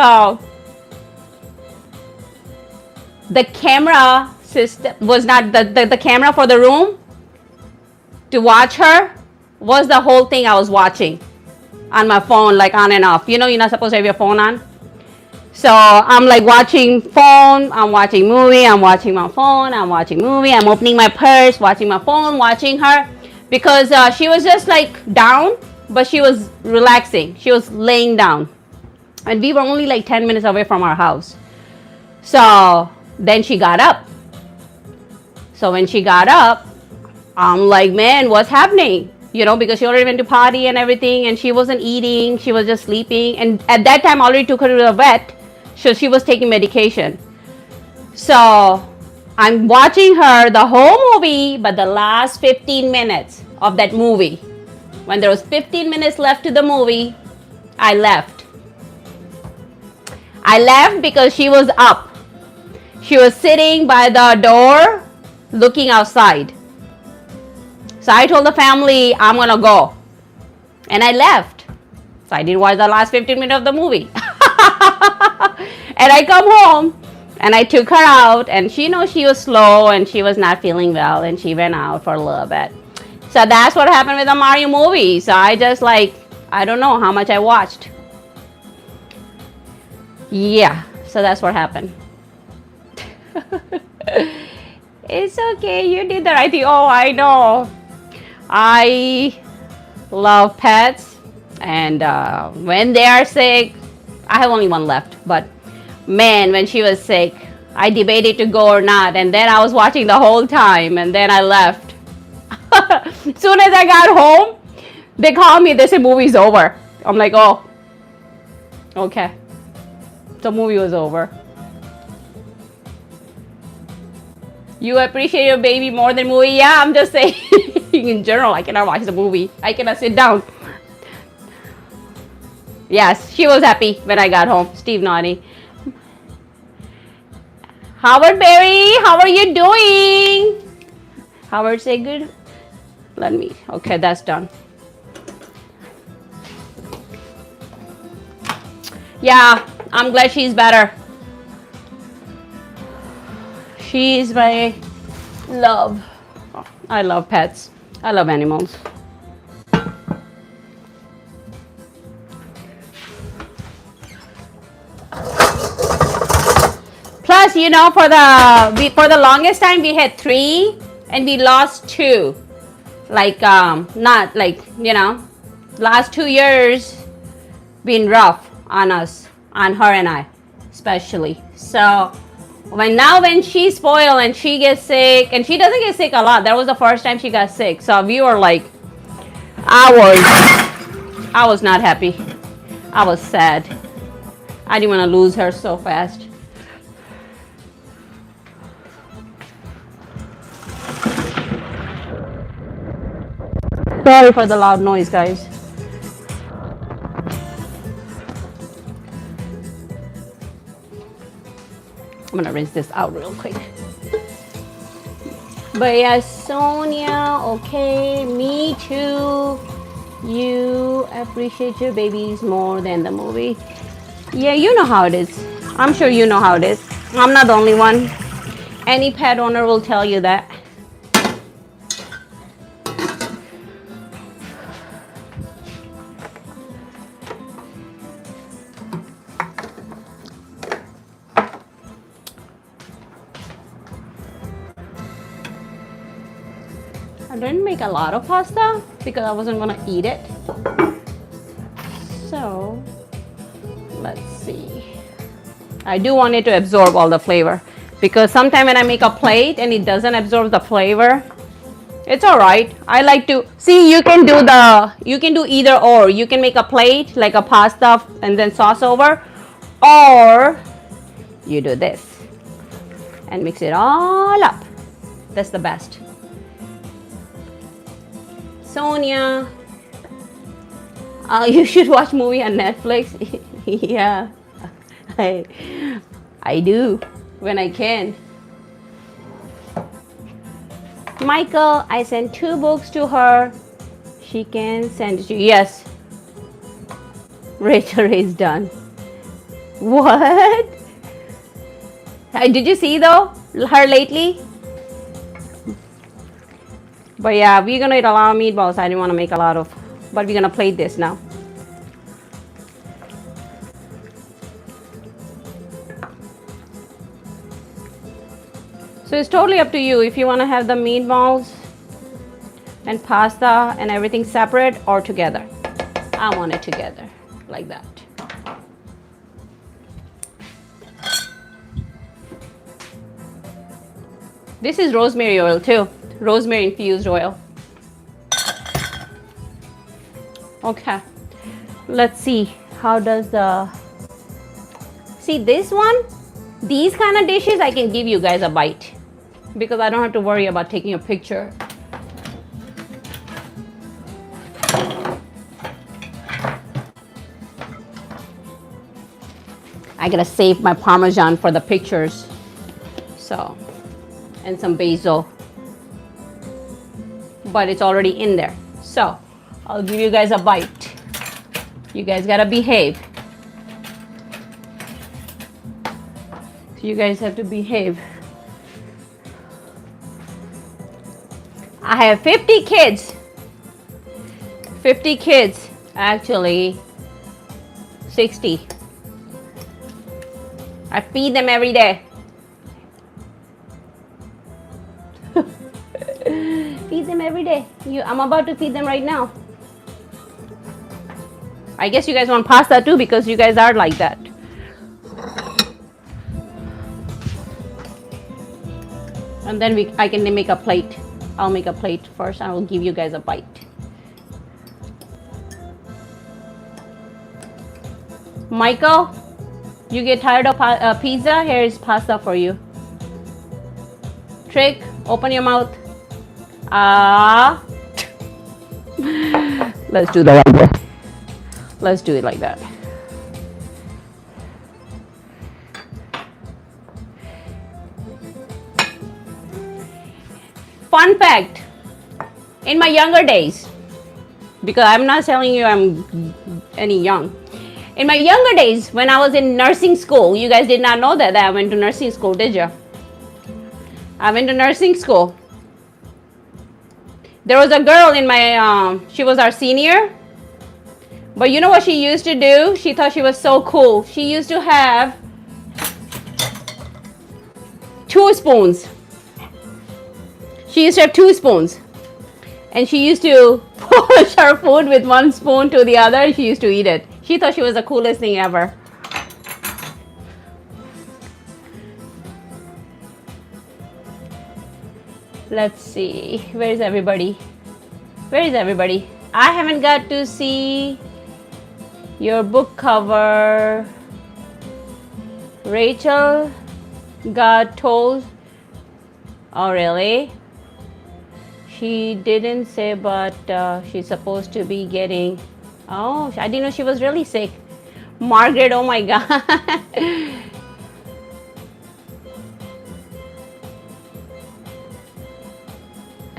the camera system was not the camera for the room to watch her was the whole thing I was watching on my phone, like on and off. You know, you're not supposed to have your phone on. So I'm like watching phone, I'm watching movie, I'm watching my phone, I'm watching movie, I'm opening my purse, watching my phone, watching her. Because she was just like down, but she was relaxing. She was laying down. And we were only like 10 minutes away from our house. So then she got up. So when she got up, I'm like, man, what's happening? You know, because she already went to potty and everything, and she wasn't eating. She was just sleeping. And at that time, I already took her to the vet. So she was taking medication. So I'm watching her the whole movie, but the last 15 minutes of that movie, when there was 15 minutes left to the movie, I left. I left because she was up. She was sitting by the door looking outside. So I told the family, I'm gonna go. And I left. So I didn't watch the last 15 minutes of the movie. And I come home and I took her out, and she knows she was slow and she was not feeling well, and she went out for a little bit. So that's what happened with the Mario movie. So I just like, I don't know how much I watched. Yeah, so that's what happened. It's okay, you did the right thing. Oh, I know. I love pets, and when they are sick, I have only one left, but man, when she was sick, I debated to go or not, and then I was watching the whole time, and then I left. As soon as I got home, they called me, they said movie's over. I'm like, oh, okay. The movie was over. You appreciate your baby more than movie? Yeah, I'm just saying. In general, I cannot watch the movie. I cannot sit down. Yes, she was happy when I got home. Steve Naughty. Howard Berry, how are you doing? Howard, say good. Let me. Okay, that's done. Yeah, I'm glad she's better. She's my love. I love pets. I love animals. Plus, you know, for the longest time we had 3 and we lost 2. Like not like, you know, last 2 years been rough on us, on her and I especially. So when she's spoiled and she gets sick, and she doesn't get sick a lot. That was the first time she got sick. So we were like, I was not happy. I was sad. I didn't want to lose her so fast. Sorry for the loud noise, guys. I'm gonna rinse this out real quick. But yeah, Sonia, okay, me too. You appreciate your babies more than the movie. Yeah, you know how it is. I'm sure you know how it is. I'm not the only one. Any pet owner will tell you that. I didn't make a lot of pasta because I wasn't gonna eat it. So, let's see. I do want it to absorb all the flavor because sometimes when I make a plate and it doesn't absorb the flavor, it's all right. I like to see, you can do either or. You can make a plate like a pasta and then sauce over, or you do this and mix it all up. That's the best. Sonia, you should watch movie on Netflix. Yeah, I do when I can. Michael, I sent 2 books to her. She can send it to you. Yes. Rachel is done. What? Did you see though her lately? But yeah, we're gonna eat a lot of meatballs. I didn't want to make a lot of, but we're gonna plate this now. So it's totally up to you if you want to have the meatballs and pasta and everything separate or together. I want it together like that. This is rosemary oil too. Rosemary infused oil. Okay, let's see how does the, see this one, these kind of dishes I can give you guys a bite because I don't have to worry about taking a picture. I gotta save my Parmesan for the pictures. So, and some basil, but it's already in there. So I'll give you guys a bite. You guys gotta behave. You guys have to behave. I have 50 kids. 50 kids, actually 60. I feed them every day. Feed them every day. I'm about to feed them right now. I guess you guys want pasta too because you guys are like that. And then I can make a plate. I'll make a plate first. I will give you guys a bite. Michael, you get tired of pizza? Here's pasta for you. Trick, open your mouth. Let's do that like that. Let's do it like that. Fun fact, in my younger days, because I'm not telling you I'm any young. In my younger days, when I was in nursing school, you guys did not know that I went to nursing school, did you? I went to nursing school. There was a girl in my, she was our senior. But you know what she used to do? She thought she was so cool. She used to have 2 spoons. She used to have 2 spoons. And she used to push her food with 1 spoon to the other. She used to eat it. She thought she was the coolest thing ever. Let's see. Where is everybody? Where is everybody? I haven't got to see your book cover. Rachel got told. Oh, really? She didn't say, but she's supposed to be getting. Oh, I didn't know she was really sick. Margaret, oh my God.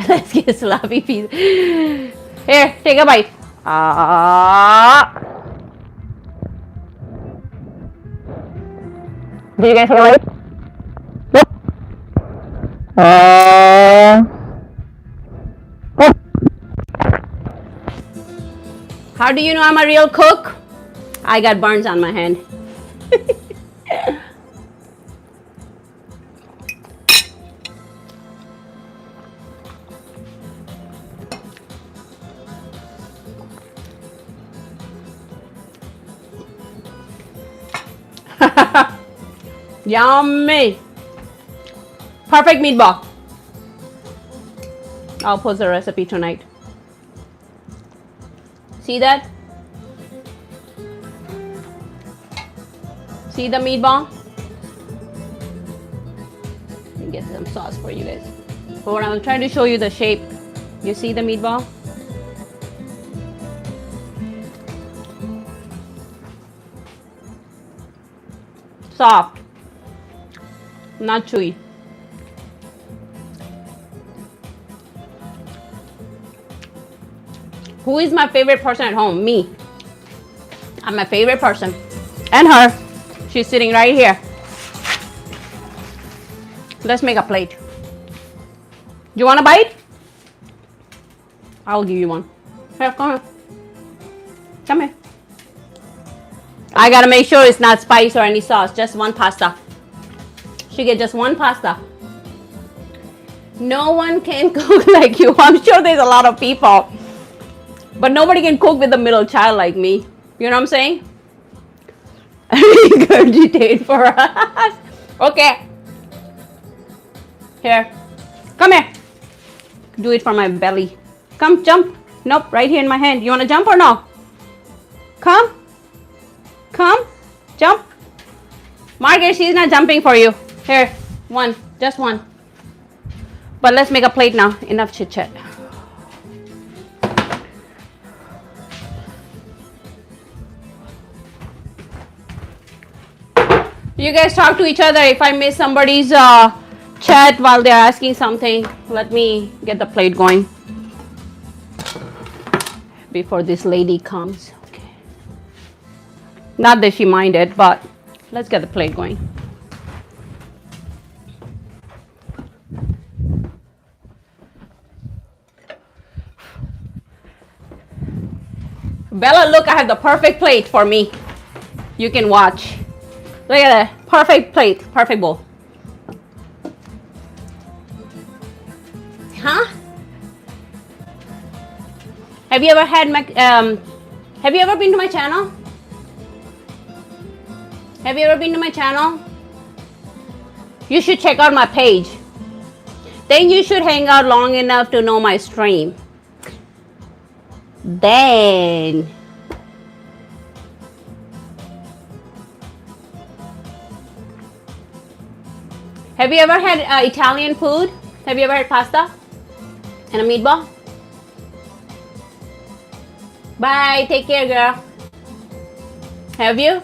Let's get sloppy pizza. Here, take a bite. Did you guys take a bite? Yep. How do you know I'm a real cook? I got burns on my hand. Yummy. Perfect meatball. I'll post the recipe tonight. See that? See the meatball? Let me get some sauce for you guys. But when I'm trying to show you the shape, you see the meatball? Soft, not chewy. Who is my favorite person at home? Me. I'm my favorite person. And her. She's sitting right here. Let's make a plate. Do you want a bite? I'll give you one. Here, come here. Come here. I gotta make sure it's not spice or any sauce. Just one pasta. She get just one pasta. No one can cook like you. I'm sure there's a lot of people. But nobody can cook with a middle child like me. You know what I'm saying? Regurgitate for us. Okay. Here. Come here. Do it for my belly. Come, jump. Nope, right here in my hand. You want to jump or no? Come. Come. Jump. Margaret, she's not jumping for you. Here. One. Just one. But let's make a plate now. Enough chit chat. You guys talk to each other. If I miss somebody's chat while they're asking something, let me get the plate going before this lady comes. Okay. Not that she minded, but let's get the plate going. Bella, look, I have the perfect plate for me. You can watch. Look at that. Perfect plate. Perfect bowl. Huh? Have you ever had have you ever been to my channel? Have you ever been to my channel? You should check out my page. Then you should hang out long enough to know my stream. Then have you ever had Italian food? Have you ever had pasta and a meatball? Bye. Take care, girl. Have you?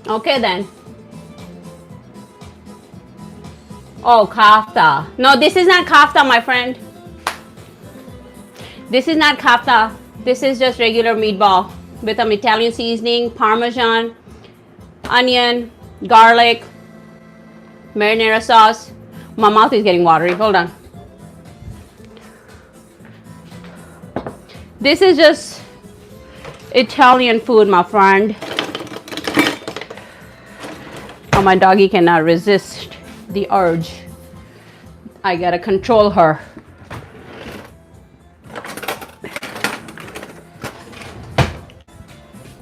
Okay then. Oh, kafta. No, this is not kafta, my friend. This is not kafta. This is just regular meatball with some Italian seasoning, Parmesan, onion, garlic, marinara sauce. My mouth is getting watery. Hold on. This is just Italian food, my friend. Oh, my doggy cannot resist the urge. I gotta control her.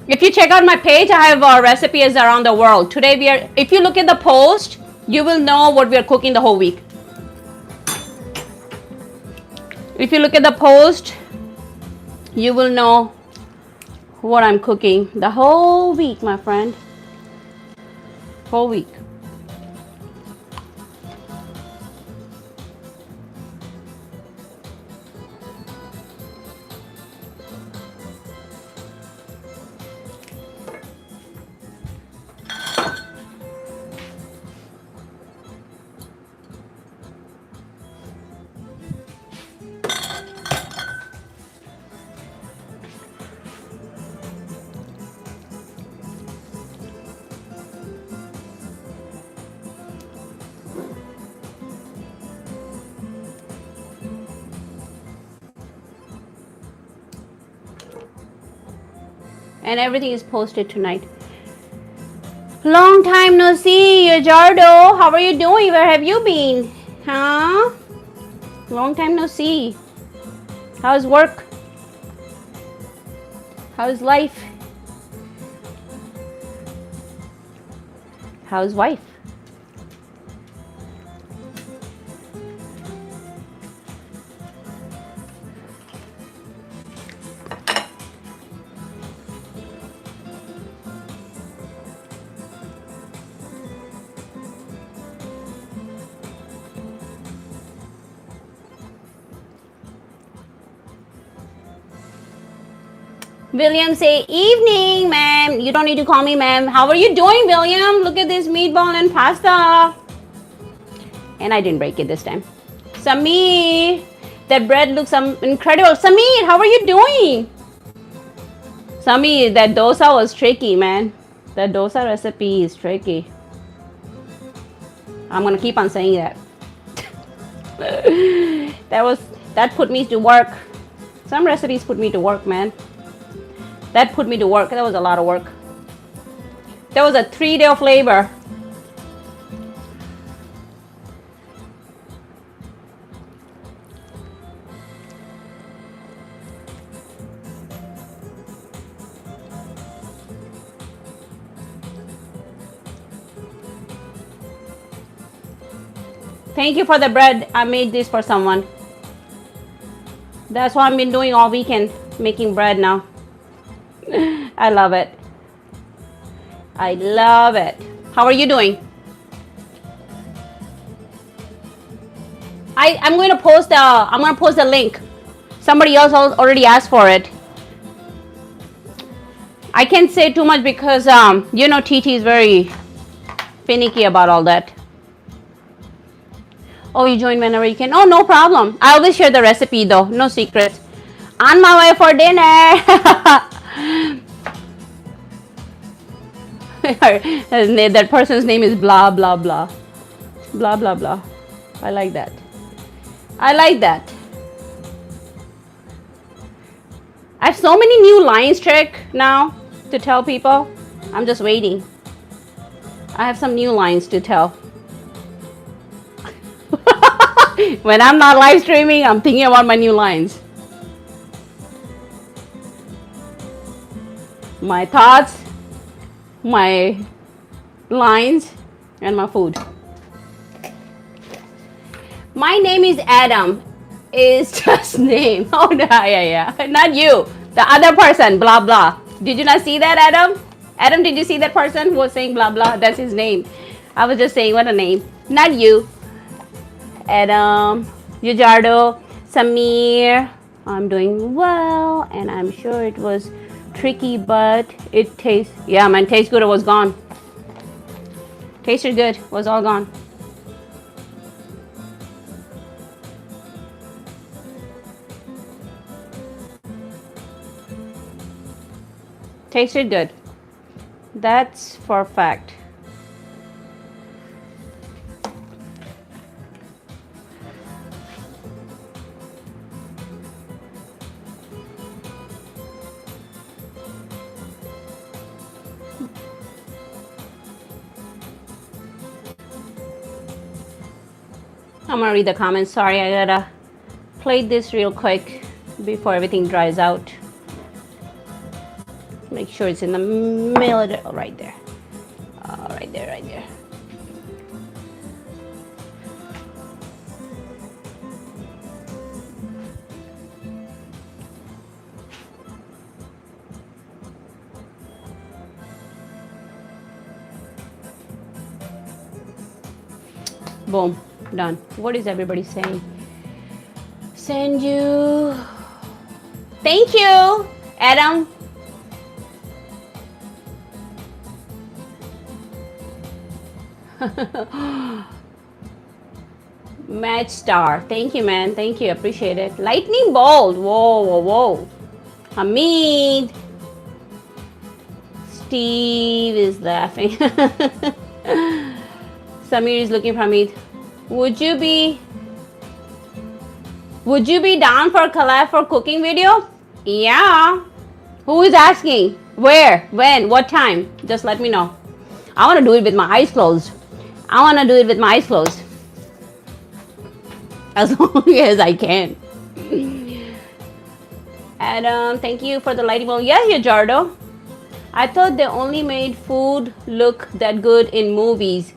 If you check out my page, I have recipes around the world. Today if you look at the post, you will know what we are cooking the whole week. If you look at the post, you will know what I'm cooking the whole week, my friend. Whole week. And everything is posted tonight. Long time no see, Jardo. How are you doing? Where have you been? Huh? Long time no see. How's work? How's life? How's wife? William say, evening, ma'am. You don't need to call me ma'am. How are you doing, William? Look at this meatball and pasta. And I didn't break it this time. Sameer, that bread looks incredible. Sameer, how are you doing? Sameer, that dosa was tricky, man. That dosa recipe is tricky. I'm gonna keep on saying that. That put me to work. Some recipes put me to work, man. That put me to work. That was a lot of work. That was a 3-day of labor. Thank you for the bread. I made this for someone. That's what I've been doing all weekend, making bread now. I love it. I love it. How are you doing? I'm going to post the link. Somebody else already asked for it. I can't say too much because you know TT is very finicky about all that. Oh, you join whenever you can. Oh, no problem. I always share the recipe though. No secrets. On my way for dinner. That person's name is blah blah blah. Blah blah blah. I like that. I like that. I have so many new lines trick now to tell people. I'm just waiting. I have some new lines to tell. When I'm not live streaming, I'm thinking about my new lines. My thoughts, my lines, and my food. My name is Adam. Is just name. Oh, yeah. Not you. The other person, blah, blah. Did you not see that, Adam? Adam, did you see that person who was saying blah, blah? That's his name. I was just saying, what a name. Not you. Adam, Yujardo, Sameer. I'm doing well, and I'm sure it was tricky, but it tastes, yeah, man, tastes good. It was gone. Tasted good. Was all gone. Tasted good. That's for a fact. I'm gonna read the comments. Sorry, I gotta play this real quick before everything dries out. Make sure it's in the middle of it. Oh, right there. Oh, right there. Boom. Done. What is everybody saying? Send you. Thank you, Adam. Match star. Thank you, man. Thank you. Appreciate it. Lightning bolt. Whoa. Hamid. Steve is laughing. Sameer is looking for Hamid. Would you be down for a collab for cooking video? Yeah. Who is asking? Where? When? What time? Just let me know. I want to do it with my eyes closed. I want to do it with my eyes closed. As long as I can. Adam, thank you for the lighting bulb. Yeah, Jardo. I thought they only made food look that good in movies.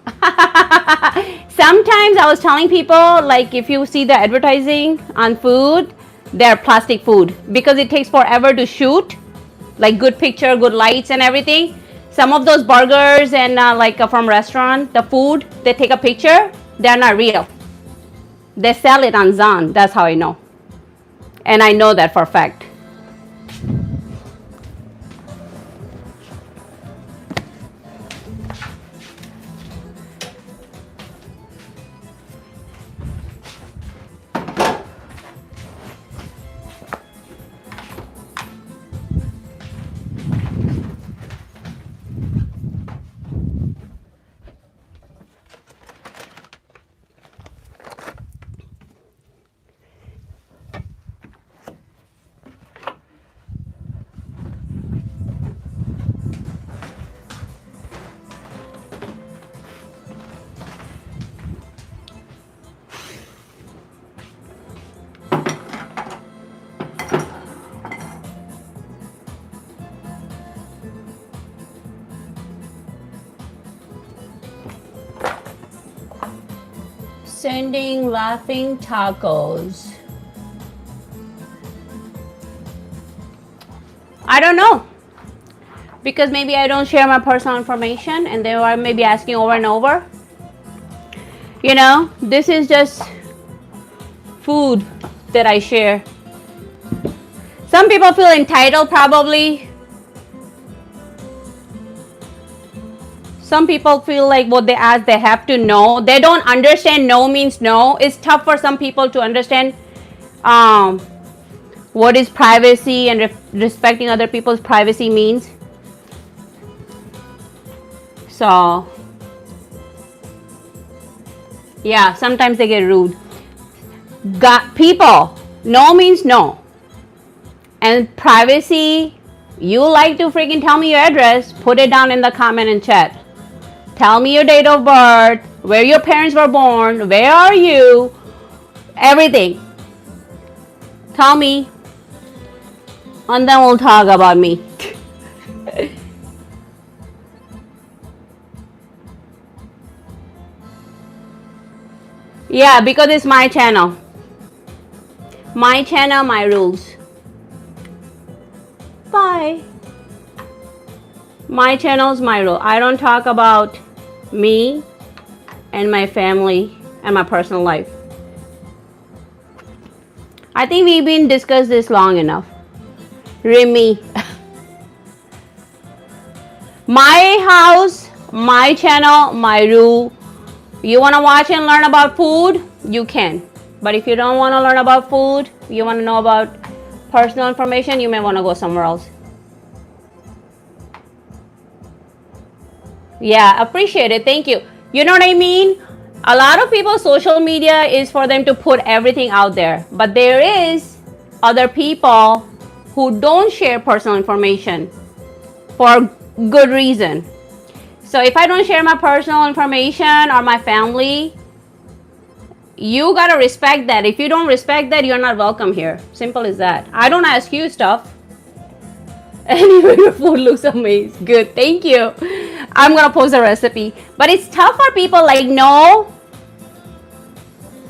Sometimes I was telling people, like, if you see the advertising on food, they're plastic food because it takes forever to shoot, like good picture, good lights and everything. Some of those burgers and from restaurant, the food, they take a picture, they're not real. They sell it on Zan. That's how I know. And I know that for a fact. Sending laughing tacos. I don't know. Because maybe I don't share my personal information and they are maybe asking over and over. You know, this is just food that I share. Some people feel entitled probably. Some people feel like what they ask, they have to know. They don't understand no means no. It's tough for some people to understand what is privacy and respecting other people's privacy means. So, yeah, sometimes they get rude. Got people, no means no. And privacy, you like to freaking tell me your address, put it down in the comment and chat. Tell me your date of birth, where your parents were born, where are you, everything. Tell me, and then we'll talk about me. Yeah, because it's my channel. My channel, my rules. Bye. My channel's my rule. I don't talk about me and my family and my personal life. I think we've been discussed this long enough. Remy. My house, my channel, my rule. You want to watch and learn about food? You can. But if you don't want to learn about food, you want to know about personal information, you may want to go somewhere else. Yeah, appreciate it. Thank you. You know what I mean? A lot of people, social media is for them to put everything out there. But there is other people who don't share personal information for good reason. So if I don't share my personal information or my family, you gotta respect that. If you don't respect that, you're not welcome here. Simple as that. I don't ask you stuff. Anyway, your food looks amazing. Good, thank you. I'm gonna post a recipe. But it's tough for people like, no,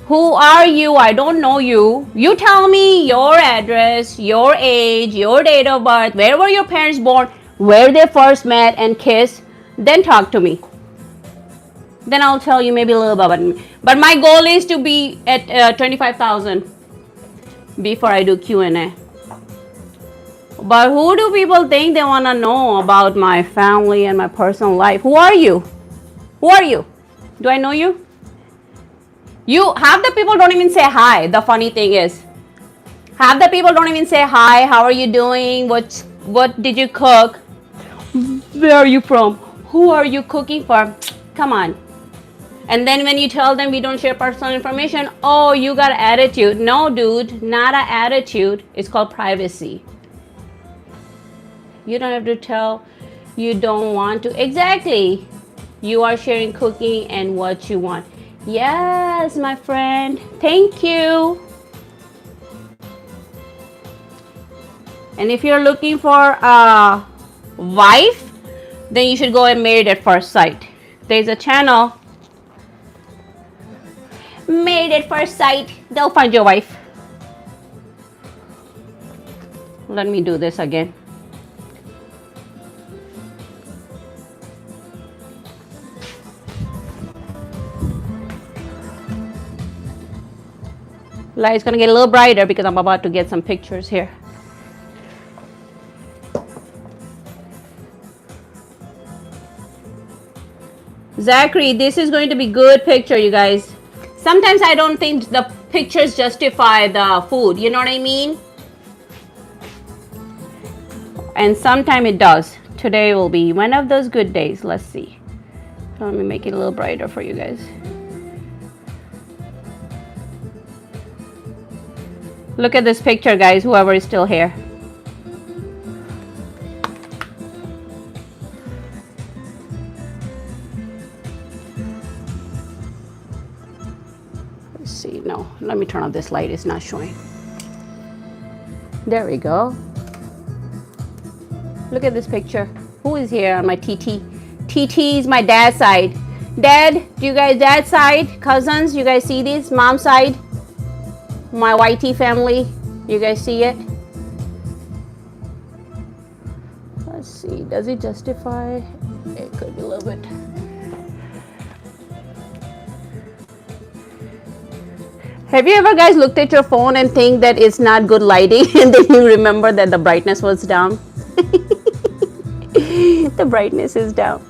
who are you? I don't know you. You tell me your address, your age, your date of birth, where were your parents born, where they first met and kissed, then talk to me. Then I'll tell you maybe a little bit about me. But my goal is to be at 25,000 before I do Q&A. But who do people think they want to know about my family and my personal life? Who are you? Who are you? Do I know you? Half the people don't even say hi. The funny thing is, half the people don't even say hi. How are you doing? What did you cook? Where are you from? Who are you cooking for? Come on. And then when you tell them we don't share personal information, oh, you got attitude. No, dude, not an attitude. It's called privacy. You don't have to tell you don't want to. Exactly. You are sharing cooking and what you want. Yes, my friend. Thank you. And if you're looking for a wife, then you should go and Married at First Sight. There's a channel, Married at First Sight. They'll find your wife. Let me do this again. Light's gonna get a little brighter because I'm about to get some pictures here. Zachary, this is going to be good picture, you guys. Sometimes I don't think the pictures justify the food, you know what I mean? And sometimes it does. Today will be one of those good days. Let's see. Let me make it a little brighter for you guys. Look at this picture, guys, whoever is still here. Let's see. No, let me turn off this light. It's not showing. There we go. Look at this picture. Who is here on my TT? TT is my dad's side. Dad, do you guys, dad's side, cousins, you guys see this? Mom's side, my YT family, you guys see it? Let's see, does it justify? It could be a little bit. Have you ever guys looked at your phone and think that it's not good lighting and then you remember that the brightness was down? The brightness is down.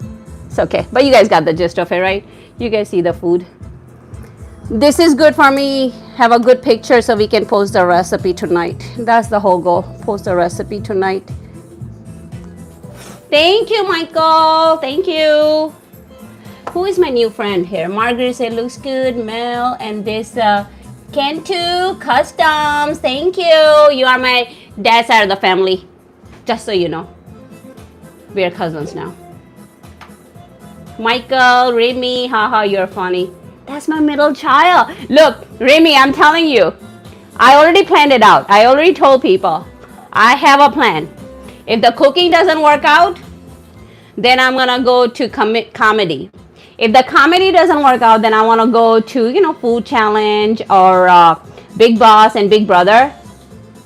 It's okay, but you guys got the gist of it, right? You guys see the food. This is good for me. Have a good picture so we can post the recipe tonight. That's the whole goal. Post the recipe tonight. Thank you, Michael. Thank you. Who is my new friend here? Margaret said looks good. Mel and this Kentu Customs. Thank you. You are my dad's side of the family. Just so you know. We are cousins now. Michael, Remy, haha, you're funny. That's my middle child. Look, Remy, I'm telling you, I already planned it out. I already told people, I have a plan. If the cooking doesn't work out, then I'm gonna go to comedy. If the comedy doesn't work out, then I wanna go to, you know, food challenge or Big Boss and Big Brother.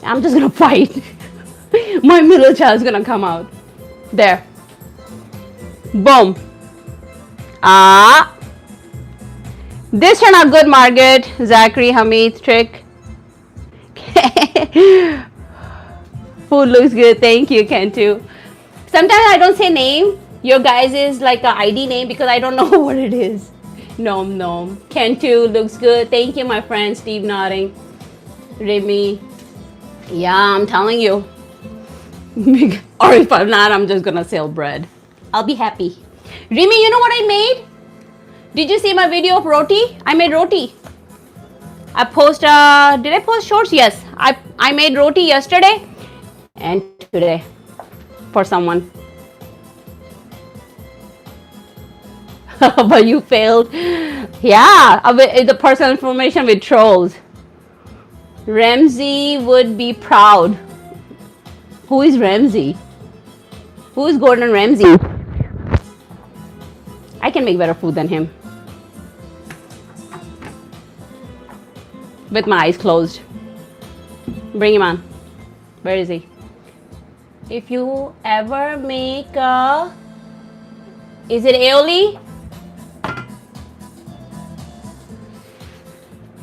I'm just gonna fight. My middle child's gonna come out. There. Boom. This turned out good, Margaret, Zachary, Hamid, Trick. Food looks good. Thank you, Kentu. Sometimes I don't say name. Your guys is like a ID name because I don't know what it is. Nom nom. Kentu looks good. Thank you, my friend. Steve nodding. Remy. Yeah, I'm telling you. Or if I'm not, I'm just gonna sell bread. I'll be happy. Remy, you know what I made? Did you see my video of roti? I made roti. I post, did I post shorts? Yes. I made roti yesterday and today for someone. But you failed. Yeah, the personal information with trolls. Ramsey would be proud. Who is Ramsey? Who is Gordon Ramsay? I can make better food than him. With my eyes closed. Bring him on. Where is he? If you ever make a... Is it aioli?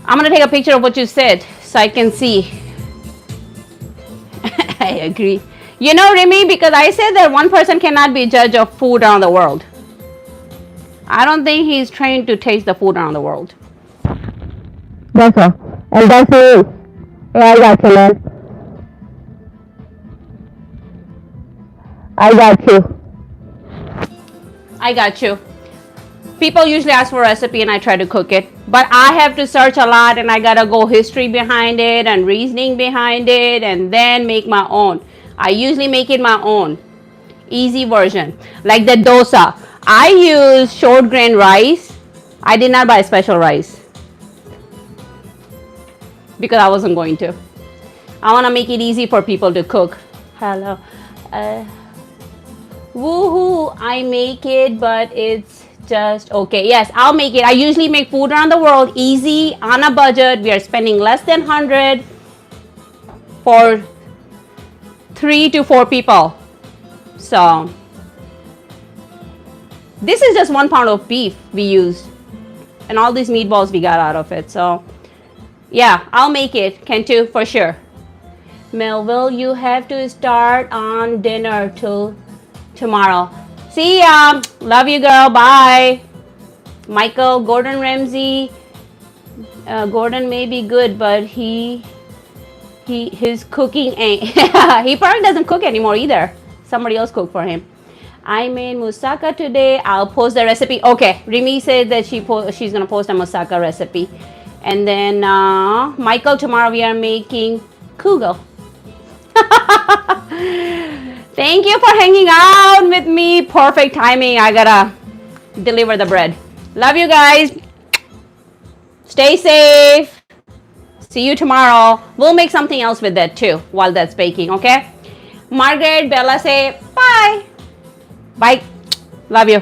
I'm gonna take a picture of what you said so I can see. I agree. You know, Remy, because I said that one person cannot be judge of food around the world. I don't think he's trained to taste the food around the world. That's all. And that's it. Yeah, I got you, man. I got you. I got you. People usually ask for a recipe and I try to cook it. But I have to search a lot and I gotta go history behind it and reasoning behind it and then make my own. I usually make it my own. Easy version. Like the dosa. I use short grain rice. I did not buy special rice because I wasn't going to. I want to make it easy for people to cook. Hello. Woohoo, I make it, but it's just okay. Yes, I'll make it. I usually make food around the world easy on a budget. We are spending less than 100 for 3 to 4 people. So this is just 1 pound of beef we used, and all these meatballs we got out of it. So yeah, I'll make it. Can too, for sure. Melville, you have to start on dinner till tomorrow. See ya. Love you, girl. Bye. Michael, Gordon Ramsay. Gordon may be good, but his cooking ain't. He probably doesn't cook anymore either. Somebody else cooked for him. I made moussaka today. I'll post the recipe. Okay, Rimi said that she's gonna post a moussaka recipe. And then Michael, tomorrow we are making kugel. Thank you for hanging out with me. Perfect timing. I gotta deliver the bread. Love you guys. Stay safe. See you tomorrow. We'll make something else with that too while that's baking, okay? Margaret, Bella say bye. Bye. Love you.